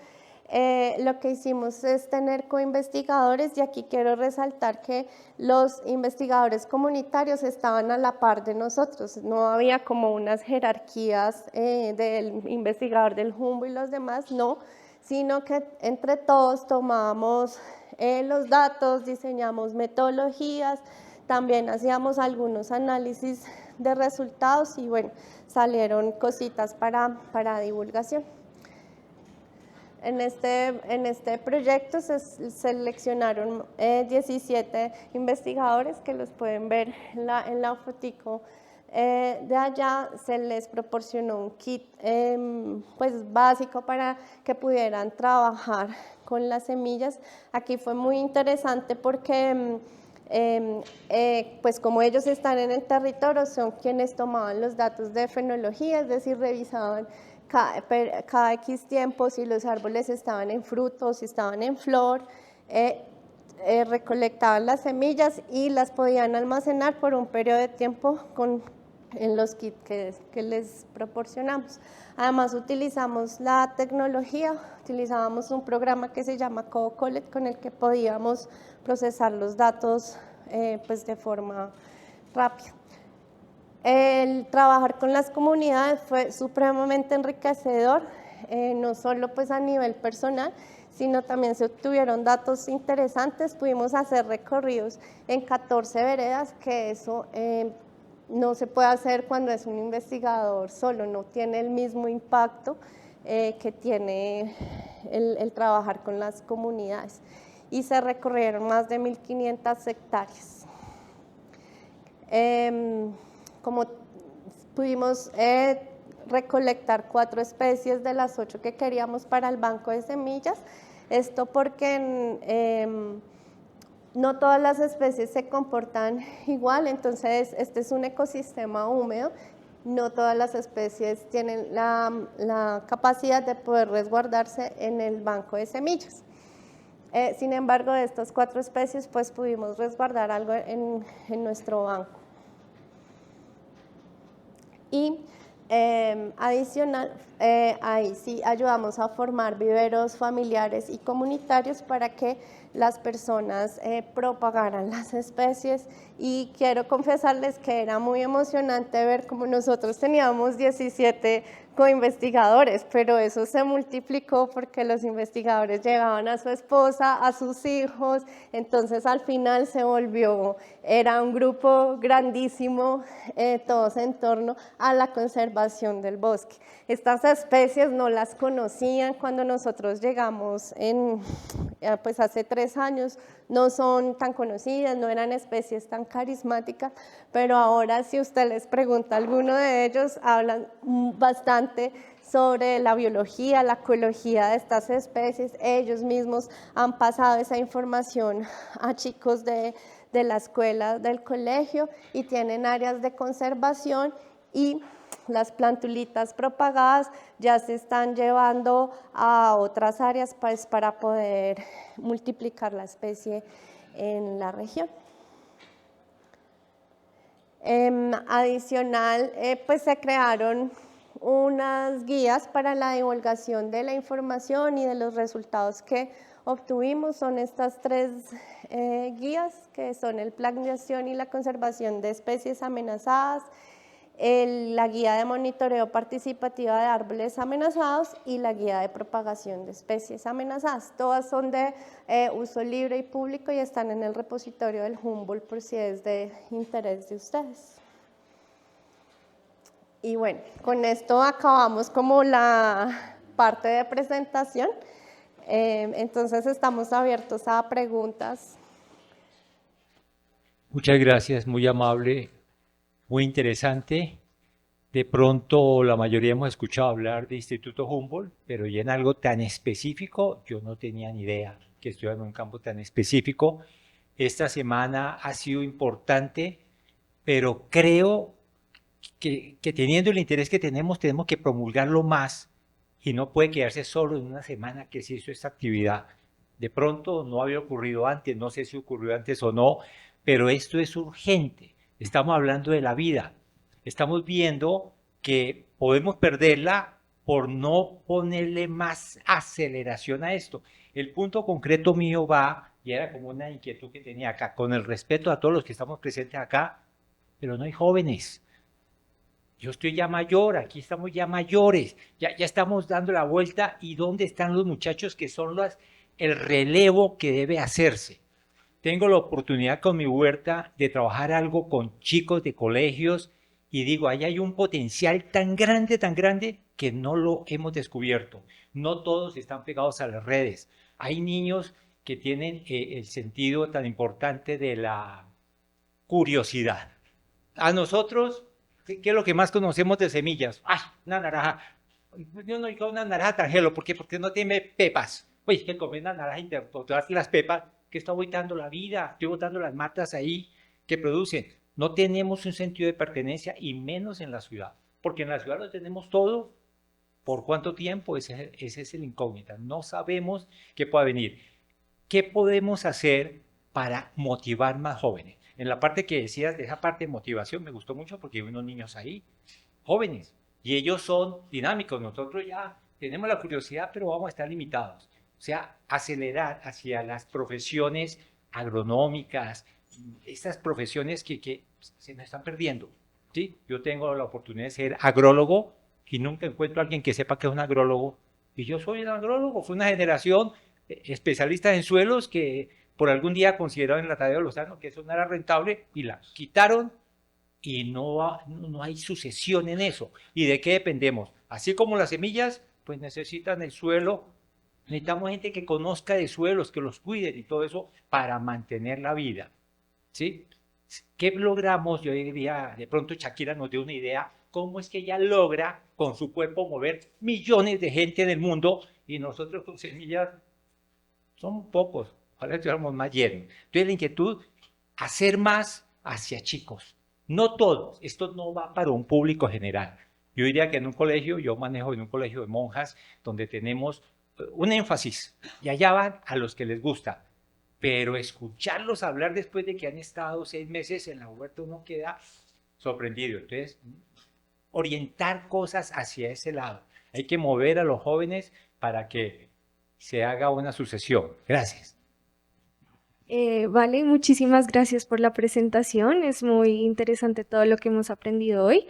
lo que hicimos es tener coinvestigadores, y aquí quiero resaltar que los investigadores comunitarios estaban a la par de nosotros, no había como unas jerarquías del investigador del Humboldt y los demás, no, sino que entre todos tomamos los datos, diseñamos metodologías, también hacíamos algunos análisis de resultados y bueno, salieron cositas para divulgación. En este proyecto se seleccionaron 17 investigadores que los pueden ver en la fotico de allá. Se les proporcionó un kit pues básico para que pudieran trabajar con las semillas. Aquí fue muy interesante porque pues como ellos están en el territorio, son quienes tomaban los datos de fenología, es decir, revisaban cada X tiempo si los árboles estaban en fruto, si estaban en flor, recolectaban las semillas y las podían almacenar por un periodo de tiempo en los kits que les proporcionamos. Además utilizamos la tecnología, utilizábamos un programa que se llama CoCollet con el que podíamos procesar los datos pues de forma rápida. El trabajar con las comunidades fue supremamente enriquecedor, no solo pues a nivel personal, sino también se obtuvieron datos interesantes. Pudimos hacer recorridos en 14 veredas, que eso no se puede hacer cuando es un investigador solo, no tiene el mismo impacto que tiene el trabajar con las comunidades. Y se recorrieron más de 1.500 hectáreas. Como pudimos recolectar 4 especies de las 8 que queríamos para el banco de semillas, esto porque no todas las especies se comportan igual, entonces este es un ecosistema húmedo, no todas las especies tienen la capacidad de poder resguardarse en el banco de semillas. Sin embargo, de estas 4 especies pues pudimos resguardar algo en nuestro banco. Y adicional, ahí sí ayudamos a formar viveros familiares y comunitarios para que las personas propagaran las especies, y quiero confesarles que era muy emocionante ver cómo nosotros teníamos 17 coinvestigadores, pero eso se multiplicó porque los investigadores llevaban a su esposa, a sus hijos, entonces al final era un grupo grandísimo, todos en torno a la conservación del bosque. Estas especies no las conocían cuando nosotros llegamos pues hace 3 años, no son tan conocidas, no eran especies tan carismáticas, pero ahora si usted les pregunta a alguno de ellos, hablan bastante sobre la biología, la ecología de estas especies. Ellos mismos han pasado esa información a chicos de la escuela, del colegio, y tienen áreas de conservación, y las plantulitas propagadas ya se están llevando a otras áreas pues, para poder multiplicar la especie en la región. Adicional, pues se crearon unas guías para la divulgación de la información y de los resultados que obtuvimos. Son estas 3 guías, que son el Plan de Acción y la Conservación de Especies Amenazadas, la guía de monitoreo participativa de árboles amenazados y la guía de propagación de especies amenazadas. Todas son de uso libre y público y están en el repositorio del Humboldt por si es de interés de ustedes. Y bueno, con esto acabamos como la parte de presentación. Entonces estamos abiertos a preguntas. Muchas gracias, muy amable, muy interesante. De pronto la mayoría hemos escuchado hablar de Instituto Humboldt, pero ya en algo tan específico yo no tenía ni idea que estuviera en un campo tan específico. Esta semana ha sido importante, pero creo que teniendo el interés que tenemos que promulgarlo más y no puede quedarse solo en una semana que se hizo esta actividad. De pronto no había ocurrido antes, no sé si ocurrió antes o no, pero esto es urgente. Estamos hablando de la vida. Estamos viendo que podemos perderla por no ponerle más aceleración a esto. El punto concreto mío va, y era como una inquietud que tenía acá, con el respeto a todos los que estamos presentes acá, pero no hay jóvenes. Yo estoy ya mayor, aquí estamos ya mayores, ya estamos dando la vuelta. ¿Y dónde están los muchachos que son el relevo que debe hacerse? Tengo la oportunidad con mi huerta de trabajar algo con chicos de colegios y digo, ahí hay un potencial tan grande que no lo hemos descubierto. No todos están pegados a las redes. Hay niños que tienen el sentido tan importante de la curiosidad. A nosotros, ¿qué es lo que más conocemos de semillas? ¡Ay, una naranja! Yo no digo una naranja tangelo, ¿por qué? Porque no tiene pepas. Oye, que comer una naranja y botar las pepas, que está botando la vida, estoy botando las matas ahí que producen. No tenemos un sentido de pertenencia y menos en la ciudad, porque en la ciudad lo tenemos todo. ¿Por cuánto tiempo? Ese es el incógnita. No sabemos qué pueda venir. ¿Qué podemos hacer para motivar más jóvenes? En la parte que decías, de esa parte de motivación, me gustó mucho porque hay unos niños ahí, jóvenes, y ellos son dinámicos. Nosotros ya tenemos la curiosidad, pero vamos a estar limitados. O sea, acelerar hacia las profesiones agronómicas, estas profesiones que se nos están perdiendo. ¿Sí? Yo tengo la oportunidad de ser agrólogo y nunca encuentro a alguien que sepa que es un agrólogo. Y yo soy un agrólogo, fue una generación especialistas en suelos que por algún día consideraron en la Tadeo Lozano que eso no era rentable y la quitaron y no hay sucesión en eso. ¿Y de qué dependemos? Así como las semillas, pues necesitan el suelo, necesitamos gente que conozca de suelos, que los cuiden y todo eso para mantener la vida. ¿Sí? ¿Qué logramos? Yo diría, de pronto Shakira nos dio una idea, cómo es que ella logra con su cuerpo mover millones de gente en el mundo y nosotros con semillas son pocos, ojalá tuviéramos más llenos. Entonces la inquietud, hacer más hacia chicos, no todos, esto no va para un público general. Yo diría que en un colegio, yo manejo en un colegio de monjas, donde tenemos un énfasis, y allá van a los que les gusta, pero escucharlos hablar después de que han estado 6 meses en la huerta, uno queda sorprendido. Entonces, orientar cosas hacia ese lado. Hay que mover a los jóvenes para que se haga una sucesión. Gracias. Vale, muchísimas gracias por la presentación. Es muy interesante todo lo que hemos aprendido hoy.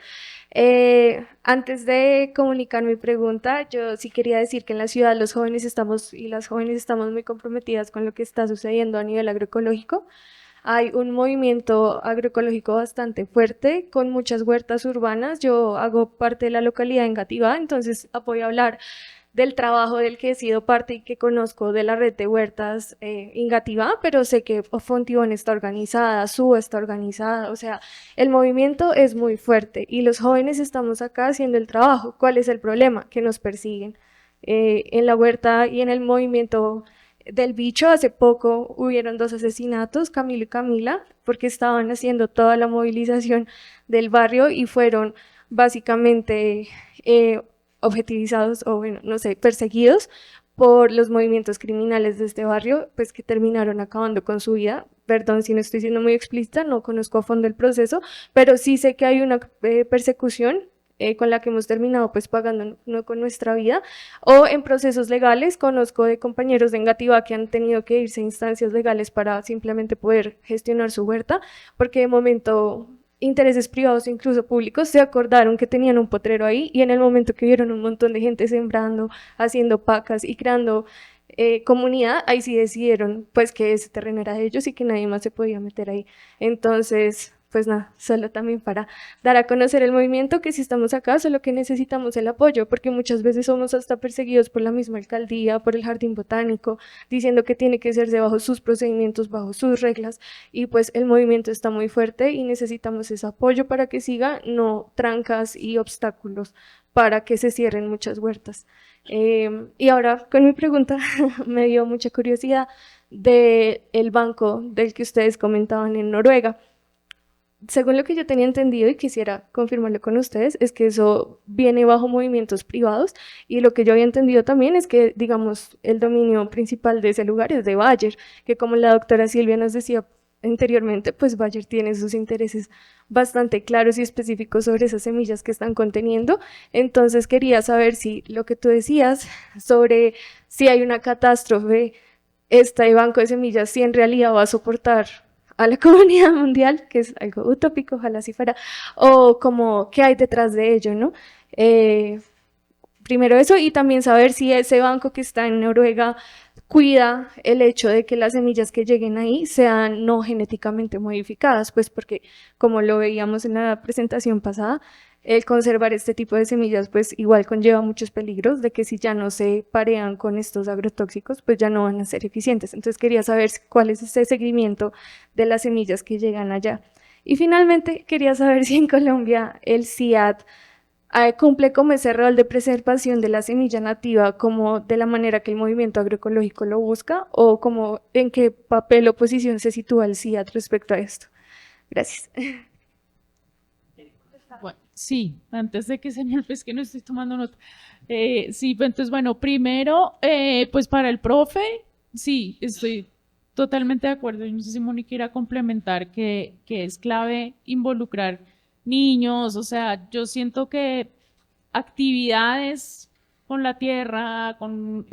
Antes de comunicar mi pregunta, yo sí quería decir que en la ciudad los jóvenes y las jóvenes estamos muy comprometidas con lo que está sucediendo a nivel agroecológico. Hay un movimiento agroecológico bastante fuerte con muchas huertas urbanas. Yo hago parte de la localidad de Engativá, entonces voy a hablar del trabajo del que he sido parte y que conozco de la red de huertas Engativá, pero sé que Fontibón está organizada, SUA está organizada, o sea, el movimiento es muy fuerte y los jóvenes estamos acá haciendo el trabajo. ¿Cuál es el problema? Que nos persiguen. En la huerta y en el movimiento del bicho, hace poco hubieron 2 asesinatos, Camilo y Camila, porque estaban haciendo toda la movilización del barrio y fueron básicamente objetivizados o, bueno, no sé, perseguidos por los movimientos criminales de este barrio, pues que terminaron acabando con su vida. Perdón si no estoy siendo muy explícita, no conozco a fondo el proceso, pero sí sé que hay una persecución con la que hemos terminado pues pagando con nuestra vida, o en procesos legales. Conozco de compañeros de Engativá que han tenido que irse a instancias legales para simplemente poder gestionar su huerta, porque de momento intereses privados e incluso públicos se acordaron que tenían un potrero ahí y en el momento que vieron un montón de gente sembrando, haciendo pacas y creando comunidad, ahí sí decidieron pues que ese terreno era de ellos y que nadie más se podía meter ahí. Entonces, pues nada, solo también para dar a conocer el movimiento, que si estamos acá, solo que necesitamos el apoyo, porque muchas veces somos hasta perseguidos por la misma alcaldía, por el jardín botánico, diciendo que tiene que hacerse bajo sus procedimientos, bajo sus reglas, y pues el movimiento está muy fuerte y necesitamos ese apoyo para que siga, no trancas y obstáculos para que se cierren muchas huertas. Y ahora con mi pregunta me dio mucha curiosidad del banco del que ustedes comentaban en Noruega. Según lo que yo tenía entendido y quisiera confirmarlo con ustedes, es que eso viene bajo movimientos privados y lo que yo había entendido también es que, digamos, el dominio principal de ese lugar es de Bayer, que como la doctora Silvia nos decía anteriormente, pues Bayer tiene sus intereses bastante claros y específicos sobre esas semillas que están conteniendo. Entonces quería saber si lo que tú decías sobre si hay una catástrofe, este banco de semillas, si en realidad va a soportar a la comunidad mundial, que es algo utópico, ojalá así fuera, o como qué hay detrás de ello, ¿no? Primero eso, y también saber si ese banco que está en Noruega cuida el hecho de que las semillas que lleguen ahí sean no genéticamente modificadas, pues porque como lo veíamos en la presentación pasada, el conservar este tipo de semillas pues igual conlleva muchos peligros de que si ya no se parean con estos agrotóxicos pues ya no van a ser eficientes. Entonces quería saber cuál es ese seguimiento de las semillas que llegan allá. Y finalmente quería saber si en Colombia el CIAT cumple como ese rol de preservación de la semilla nativa como de la manera que el movimiento agroecológico lo busca o como en qué papel o posición se sitúa el CIAT respecto a esto. Gracias. Bueno, sí, antes de que se me olvide, es que no estoy tomando nota. Sí, pues entonces, bueno, primero, pues para el profe, sí, estoy totalmente de acuerdo. Yo no sé si Mónica quiera complementar que es clave involucrar niños, o sea, yo siento que actividades con la tierra, con,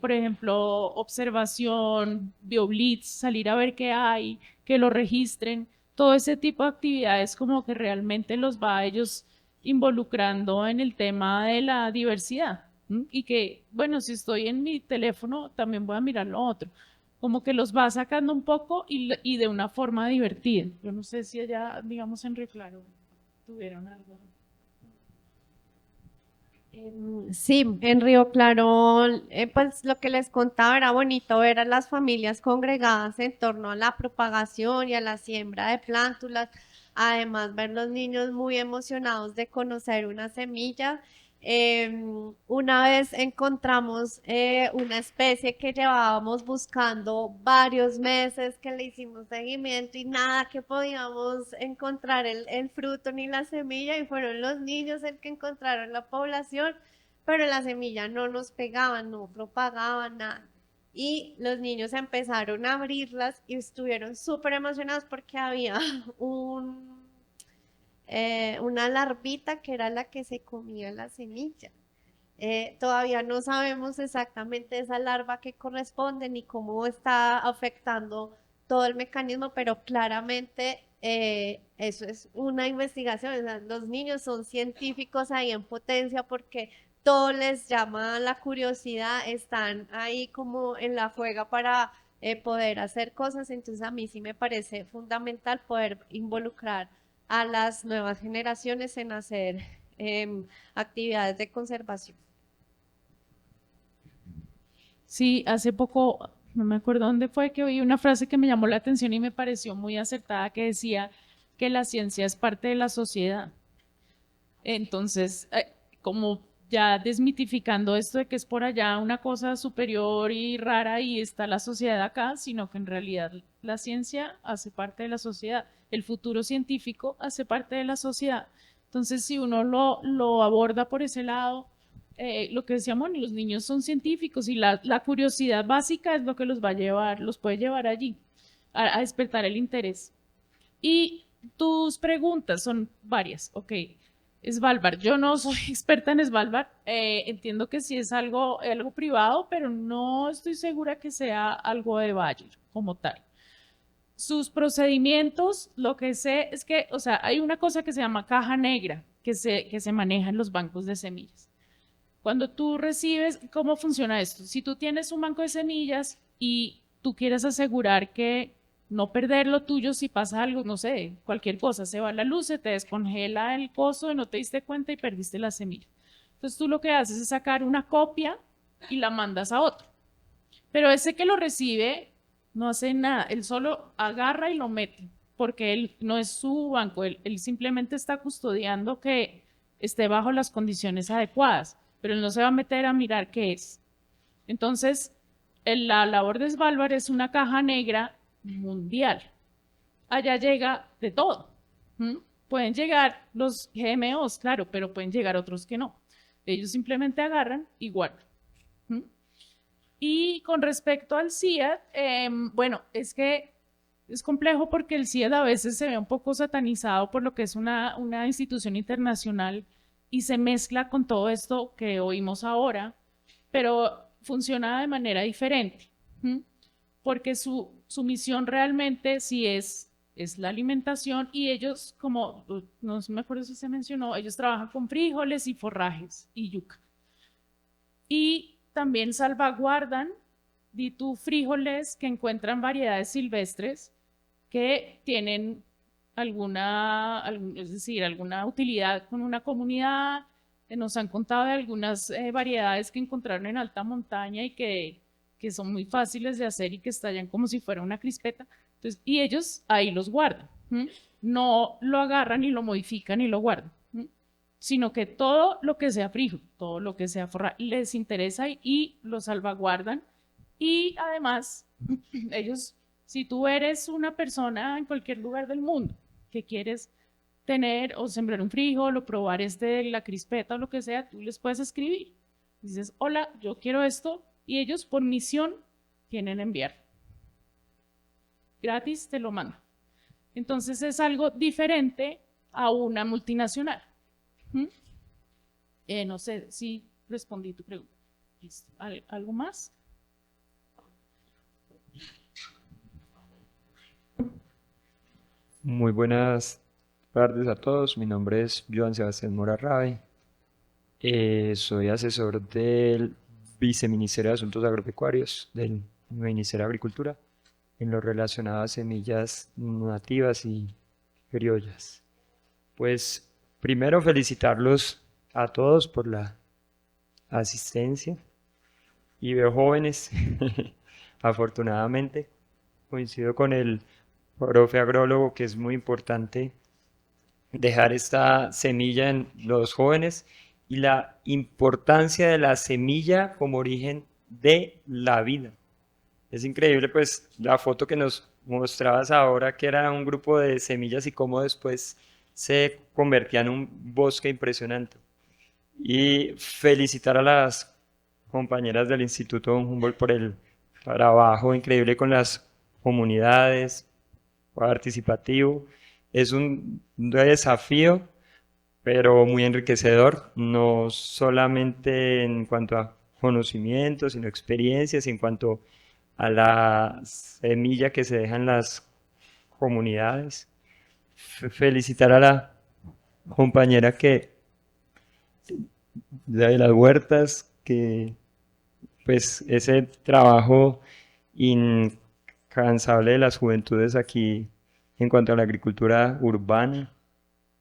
por ejemplo, observación, BioBlitz, salir a ver qué hay, que lo registren, todo ese tipo de actividades como que realmente los va a ellos involucrando en el tema de la diversidad. ¿M? Y que, bueno, si estoy en mi teléfono, también voy a mirar lo otro. Como que los va sacando un poco y de una forma divertida. Yo no sé si allá, digamos, en Río Claro tuvieron algo. Sí, en Río Claro, pues lo que les contaba era bonito ver a las familias congregadas en torno a la propagación y a la siembra de plántulas, además ver los niños muy emocionados de conocer una semilla. Una vez encontramos una especie que llevábamos buscando varios meses, que le hicimos seguimiento y nada que podíamos encontrar el fruto ni la semilla y fueron los niños el que encontraron la población, pero la semilla no nos pegaba, no propagaba nada. Y los niños empezaron a abrirlas y estuvieron súper emocionados porque había una larvita que era la que se comía la semilla. Todavía no sabemos exactamente esa larva que corresponde ni cómo está afectando todo el mecanismo, pero claramente eso es una investigación. O sea, los niños son científicos ahí en potencia porque todo les llama la curiosidad, están ahí como en la juega para poder hacer cosas. Entonces a mí sí me parece fundamental poder involucrar a las nuevas generaciones en hacer actividades de conservación. Sí, hace poco, no me acuerdo dónde fue, que oí una frase que me llamó la atención y me pareció muy acertada, que decía que la ciencia es parte de la sociedad. Entonces, como ya desmitificando esto de que es por allá una cosa superior y rara y está la sociedad acá, sino que en realidad la ciencia hace parte de la sociedad, el futuro científico hace parte de la sociedad. Entonces, si uno lo aborda por ese lado, lo que decíamos, los niños son científicos y la curiosidad básica es lo que los va a llevar, los puede llevar allí, a despertar el interés. Y tus preguntas son varias, ok. Svalbard, yo no soy experta en Svalbard, entiendo que sí es algo privado, pero no estoy segura que sea algo de Bayer como tal. Sus procedimientos, lo que sé es que, o sea, hay una cosa que se llama caja negra que se maneja en los bancos de semillas. Cuando tú recibes, ¿cómo funciona esto? Si tú tienes un banco de semillas y tú quieres asegurar que no perder lo tuyo si pasa algo, no sé, cualquier cosa, se va la luz, se te descongela el coso y no te diste cuenta y perdiste la semilla. Entonces tú lo que haces es sacar una copia y la mandas a otro. Pero ese que lo recibe no hace nada, él solo agarra y lo mete, porque él no es su banco, él simplemente está custodiando que esté bajo las condiciones adecuadas, pero él no se va a meter a mirar qué es. Entonces, la labor de Svalbard es una caja negra mundial. Allá llega de todo. ¿Mm? Pueden llegar los GMOs, claro, pero pueden llegar otros que no. Ellos simplemente agarran y guardan. ¿Mm? Y con respecto al CIAD, bueno, es que es complejo porque el CIAD a veces se ve un poco satanizado por lo que es una institución internacional y se mezcla con todo esto que oímos ahora, pero funciona de manera diferente, ¿m? Porque su misión realmente sí es la alimentación y ellos, como no me acuerdo si se mencionó, ellos trabajan con frijoles y forrajes y yuca. Y también salvaguardan, di tú, frijoles que encuentran variedades silvestres que tienen es decir, alguna utilidad con una comunidad. Nos han contado de algunas variedades que encontraron en alta montaña y que son muy fáciles de hacer y que estallan como si fuera una crispeta. Entonces, y ellos ahí los guardan. ¿M? No lo agarran y lo modifican y lo guardan. ¿M? Sino que todo lo que sea frijol, todo lo que sea forra, les interesa y lo salvaguardan. Y además, ellos, si tú eres una persona en cualquier lugar del mundo que quieres tener o sembrar un frijol o probar la crispeta o lo que sea, tú les puedes escribir. Dices, hola, yo quiero esto, y ellos por misión tienen enviar. Gratis te lo mandan. Entonces es algo diferente a una multinacional. ¿Mm? No sé si respondí tu pregunta. ¿Algo más? Muy buenas tardes a todos. Mi nombre es Joan Sebastián Mora Rabe. Soy asesor del Viceministerio de Asuntos Agropecuarios del Ministerio de Agricultura en lo relacionado a semillas nativas y criollas. Pues primero felicitarlos a todos por la asistencia y veo jóvenes, afortunadamente. Coincido con el profe agrólogo que es muy importante dejar esta semilla en los jóvenes y la importancia de la semilla como origen de la vida. Es increíble pues la foto que nos mostrabas ahora, que era un grupo de semillas y cómo después se convertía en un bosque impresionante. Y felicitar a las compañeras del Instituto Humboldt por el trabajo increíble con las comunidades, participativo. Es un desafío, pero muy enriquecedor, no solamente en cuanto a conocimientos, sino experiencias, en cuanto a la semilla que se deja en las comunidades. Felicitar a la compañera de las huertas, que pues ese trabajo incansable de las juventudes aquí en cuanto a la agricultura urbana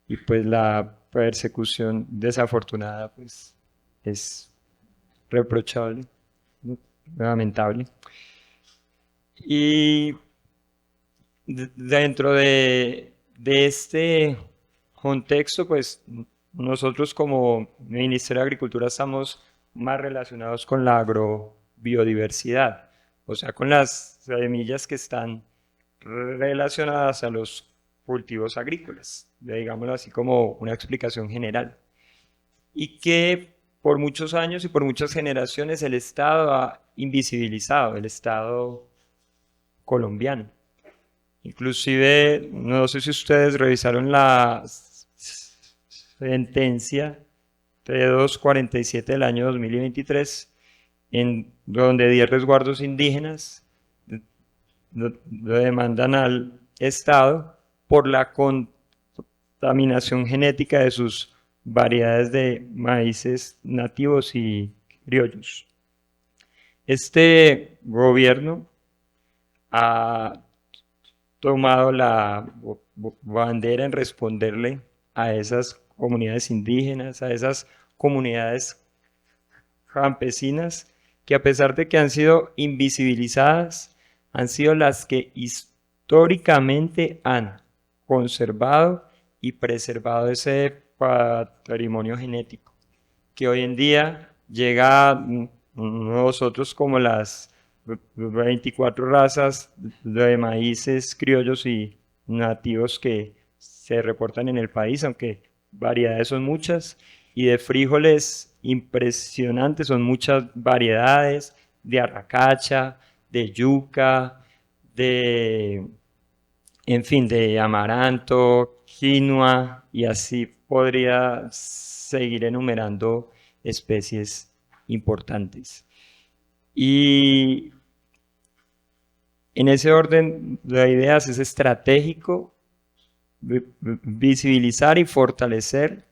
y pues la persecución desafortunada pues es reprochable, lamentable. Y dentro de este contexto pues nosotros como Ministerio de Agricultura estamos más relacionados con la agrobiodiversidad, o sea, con las semillas que están relacionadas a los cultivos agrícolas, digámoslo así como una explicación general. Y que por muchos años y por muchas generaciones el Estado ha invisibilizado, el Estado colombiano. Inclusive, no sé si ustedes revisaron la sentencia 3247 del año 2023, en donde 10 resguardos indígenas lo demandan al Estado por la contaminación genética de sus variedades de maíces nativos y criollos. Este gobierno ha tomado la bandera en responderle a esas comunidades indígenas, a esas comunidades campesinas, que a pesar de que han sido invisibilizadas, han sido las que históricamente han conservado y preservado ese patrimonio genético, que hoy en día llega a nosotros como las 24 razas de maíces criollos y nativos que se reportan en el país, aunque variedades son muchas, y de frijoles impresionantes, son muchas variedades, de arracacha, de yuca, en fin, de amaranto, quinoa, y así podría seguir enumerando especies importantes. Y en ese orden de ideas es estratégico visibilizar y fortalecer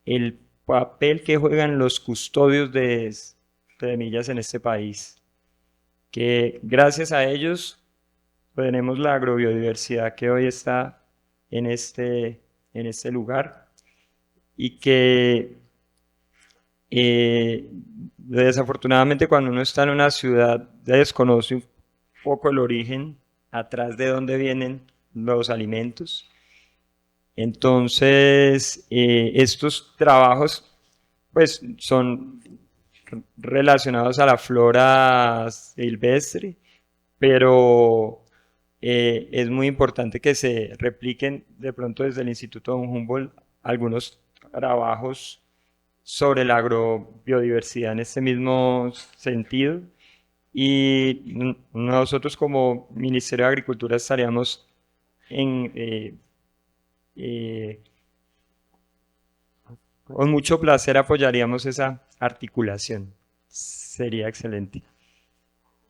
el papel que juegan los custodios de semillas en este país, que gracias a ellos tenemos la agrobiodiversidad que hoy está en este lugar, y que desafortunadamente cuando uno está en una ciudad desconoce un poco el origen, atrás de dónde vienen los alimentos. Entonces, estos trabajos pues son relacionados a la flora silvestre, pero es muy importante que se repliquen de pronto desde el Instituto Don Humboldt algunos trabajos sobre la agrobiodiversidad en este mismo sentido. Y nosotros como Ministerio de Agricultura estaríamos con mucho placer apoyaríamos esa articulación. Sería excelente.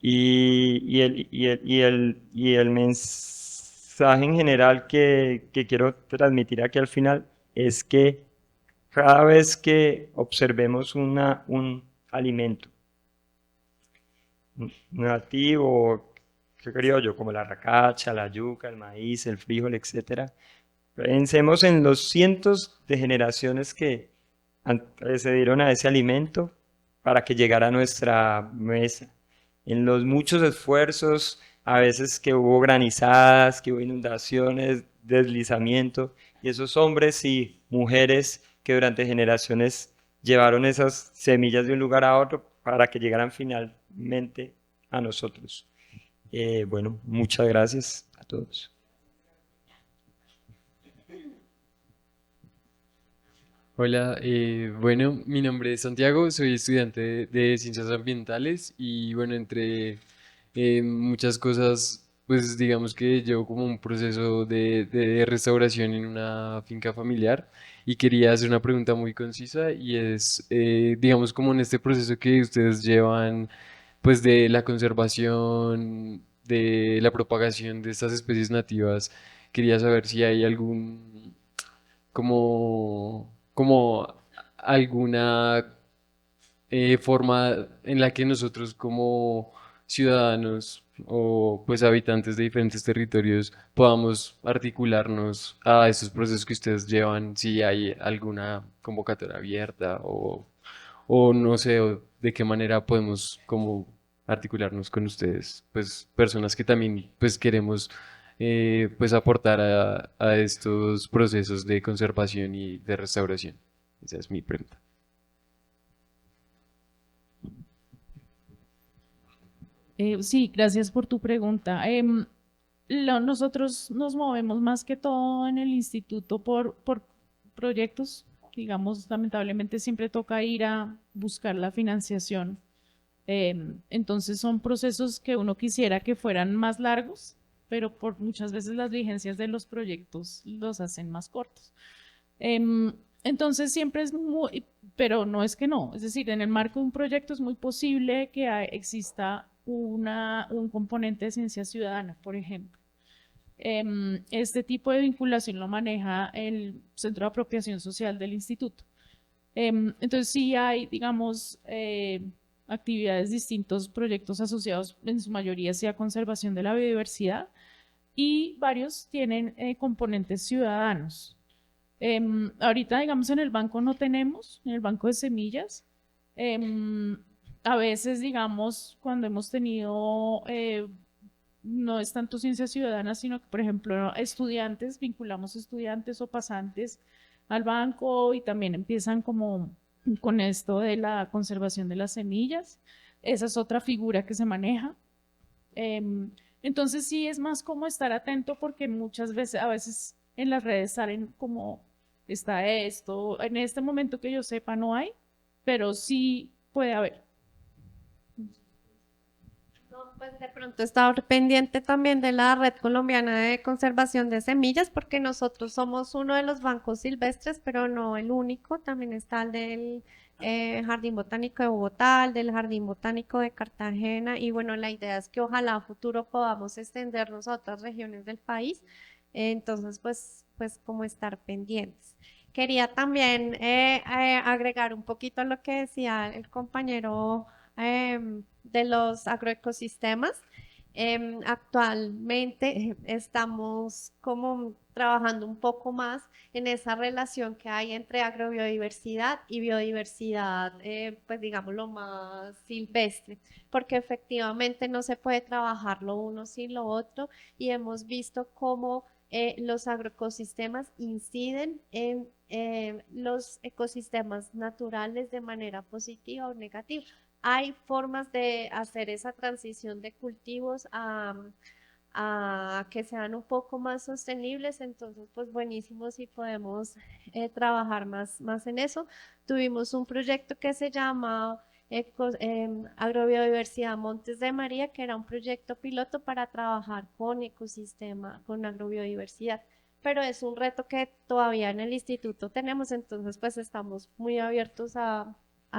Y el mensaje en general que quiero transmitir aquí al final es que cada vez que observemos un alimento nativo, criollo, como la racacha, la yuca, el maíz, el frijol, etc., pensemos en los cientos de generaciones que antecedieron a ese alimento para que llegara a nuestra mesa, en los muchos esfuerzos, a veces que hubo granizadas, que hubo inundaciones, deslizamiento, y esos hombres y mujeres que durante generaciones llevaron esas semillas de un lugar a otro para que llegaran finalmente a nosotros. Bueno, muchas gracias a todos. Hola, bueno, mi nombre es Santiago, soy estudiante de Ciencias Ambientales y bueno, entre muchas cosas, pues digamos que llevo como un proceso de restauración en una finca familiar y quería hacer una pregunta muy concisa y es, digamos, como en este proceso que ustedes llevan, pues de la conservación, de la propagación de estas especies nativas, quería saber si hay algún como alguna forma en la que nosotros como ciudadanos o pues habitantes de diferentes territorios podamos articularnos a esos procesos que ustedes llevan, si hay alguna convocatoria abierta o no sé, o de qué manera podemos como articularnos con ustedes, pues personas que también pues queremos pues aportar a estos procesos de conservación y de restauración. Esa es mi pregunta. Sí, gracias por tu pregunta. Nosotros nos movemos más que todo en el instituto por proyectos. Digamos, lamentablemente siempre toca ir a buscar la financiación. Entonces son procesos que uno quisiera que fueran más largos, pero por muchas veces las vigencias de los proyectos los hacen más cortos. Entonces siempre es muy, pero no es que no, es decir, en el marco de un proyecto es muy posible que exista un componente de ciencia ciudadana, por ejemplo. Este tipo de vinculación lo maneja el Centro de Apropiación Social del Instituto. Entonces sí hay, digamos, actividades, distintos proyectos asociados en su mayoría hacia conservación de la biodiversidad y varios tienen componentes ciudadanos. Ahorita, digamos, en el banco no tenemos, en el banco de semillas. A veces, digamos, cuando hemos tenido, no es tanto ciencia ciudadana, sino que, por ejemplo, estudiantes, vinculamos estudiantes o pasantes al banco y también empiezan como con esto de la conservación de las semillas. Esa es otra figura que se maneja. Entonces sí es más como estar atento porque muchas veces, a veces en las redes salen como está esto, en este momento que yo sepa no hay, pero sí puede haber. No, pues de pronto estar pendiente también de la Red Colombiana de Conservación de Semillas, porque nosotros somos uno de los bancos silvestres, pero no el único. También está el del Jardín Botánico de Bogotá, el del Jardín Botánico de Cartagena, y bueno, la idea es que ojalá a futuro podamos extendernos a otras regiones del país. Entonces, pues como estar pendientes. Quería también agregar un poquito a lo que decía el compañero de los agroecosistemas. Actualmente estamos como trabajando un poco más en esa relación que hay entre agrobiodiversidad y biodiversidad, pues digamos lo más silvestre, porque efectivamente no se puede trabajar lo uno sin lo otro y hemos visto cómo los agroecosistemas inciden en los ecosistemas naturales de manera positiva o negativa. Hay formas de hacer esa transición de cultivos a que sean un poco más sostenibles, entonces pues buenísimo si podemos trabajar más en eso. Tuvimos un proyecto que se llama Agrobiodiversidad Montes de María, que era un proyecto piloto para trabajar con ecosistema, con agrobiodiversidad, pero es un reto que todavía en el instituto tenemos, entonces pues estamos muy abiertos a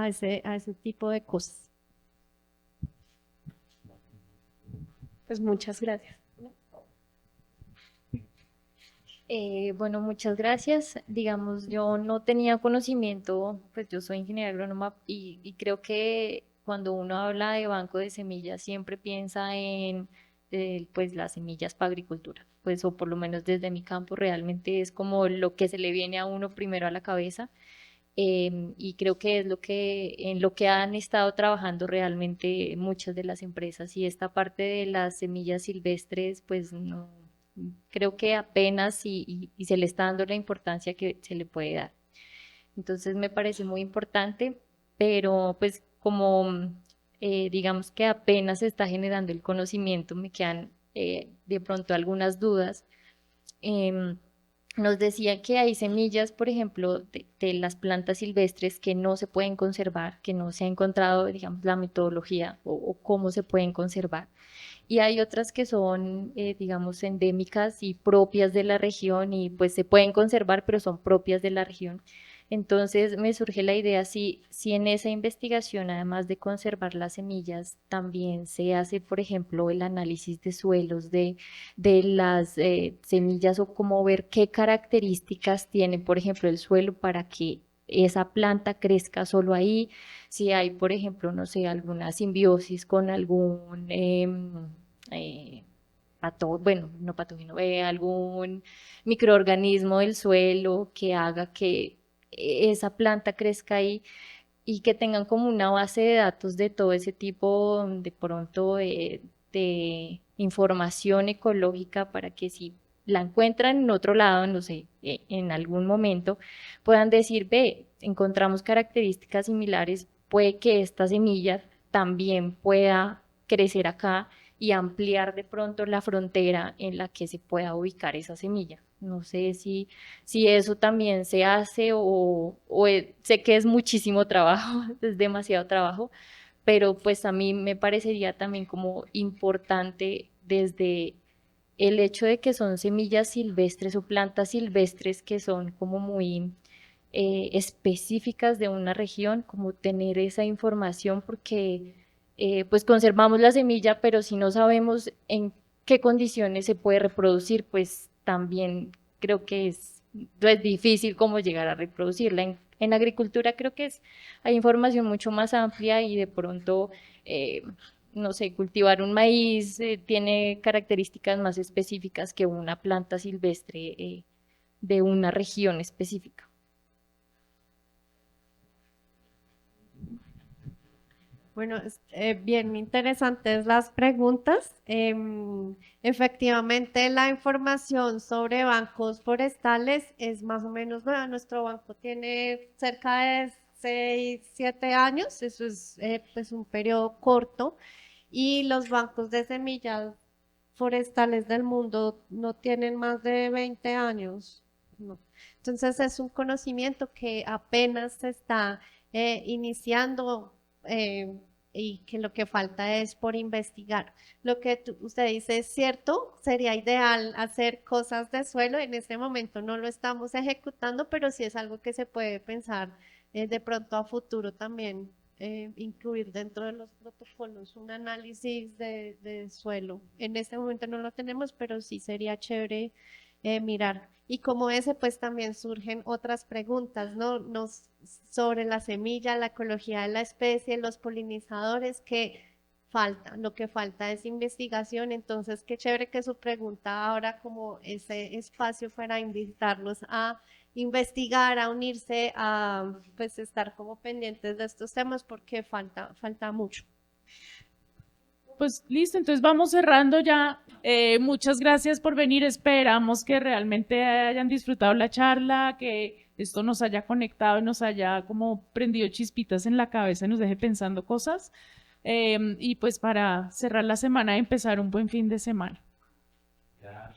ese tipo de cosas. Pues muchas gracias. Bueno, muchas gracias. Digamos, yo no tenía conocimiento, pues yo soy ingeniera agrónoma y creo que cuando uno habla de banco de semillas siempre piensa en pues las semillas para agricultura, pues o por lo menos desde mi campo realmente es como lo que se le viene a uno primero a la cabeza. Y creo que es en lo que han estado trabajando realmente muchas de las empresas y esta parte de las semillas silvestres, pues no, creo que apenas y se le está dando la importancia que se le puede dar. Entonces me parece muy importante, pero pues como digamos que apenas se está generando el conocimiento, me quedan de pronto algunas dudas. Em, Nos decía que hay semillas, por ejemplo, de las plantas silvestres que no se pueden conservar, que no se ha encontrado, digamos, la metodología o cómo se pueden conservar. Y hay otras que son, digamos, endémicas y propias de la región y pues se pueden conservar, pero son propias de la región. Entonces me surge la idea si en esa investigación, además de conservar las semillas, también se hace, por ejemplo, el análisis de suelos de las semillas o cómo ver qué características tiene, por ejemplo, el suelo para que esa planta crezca solo ahí, si hay, por ejemplo, no sé, alguna simbiosis con algún bueno, no patógeno, algún microorganismo del suelo que haga que esa planta crezca ahí y que tengan como una base de datos de todo ese tipo de pronto de información ecológica para que si la encuentran en otro lado, no sé, en algún momento, puedan decir, ve, encontramos características similares, puede que esta semilla también pueda crecer acá y ampliar de pronto la frontera en la que se pueda ubicar esa semilla. No sé si eso también se hace sé que es muchísimo trabajo, es demasiado trabajo, pero pues a mí me parecería también como importante desde el hecho de que son semillas silvestres o plantas silvestres que son como muy específicas de una región, como tener esa información porque pues conservamos la semilla, pero si no sabemos en qué condiciones se puede reproducir, pues también creo que es difícil como llegar a reproducirla. En agricultura creo que hay información mucho más amplia y de pronto, no sé, cultivar un maíz tiene características más específicas que una planta silvestre de una región específica. Bueno, bien interesantes las preguntas. Efectivamente, la información sobre bancos forestales es más o menos nueva. Nuestro banco tiene cerca de 6, 7 años, eso es pues un periodo corto, y los bancos de semillas forestales del mundo no tienen más de 20 años. No. Entonces es un conocimiento que apenas se está iniciando. Y que lo que falta es por investigar. Lo que usted dice es cierto, sería ideal hacer cosas de suelo, en este momento no lo estamos ejecutando, pero sí es algo que se puede pensar de pronto a futuro también, incluir dentro de los protocolos un análisis de suelo. En este momento no lo tenemos, pero sí sería chévere mirar. Y como ese, pues también surgen otras preguntas, ¿no? Sobre la semilla, la ecología de la especie, los polinizadores, que falta. Lo que falta es investigación. Entonces, qué chévere que su pregunta ahora como ese espacio para invitarlos a investigar, a unirse, a pues estar como pendientes de estos temas porque falta mucho. Pues listo, entonces vamos cerrando ya. Muchas gracias por venir. Esperamos que realmente hayan disfrutado la charla, que esto nos haya conectado y nos haya como prendido chispitas en la cabeza y nos deje pensando cosas. Y pues para cerrar la semana y empezar un buen fin de semana. Ya.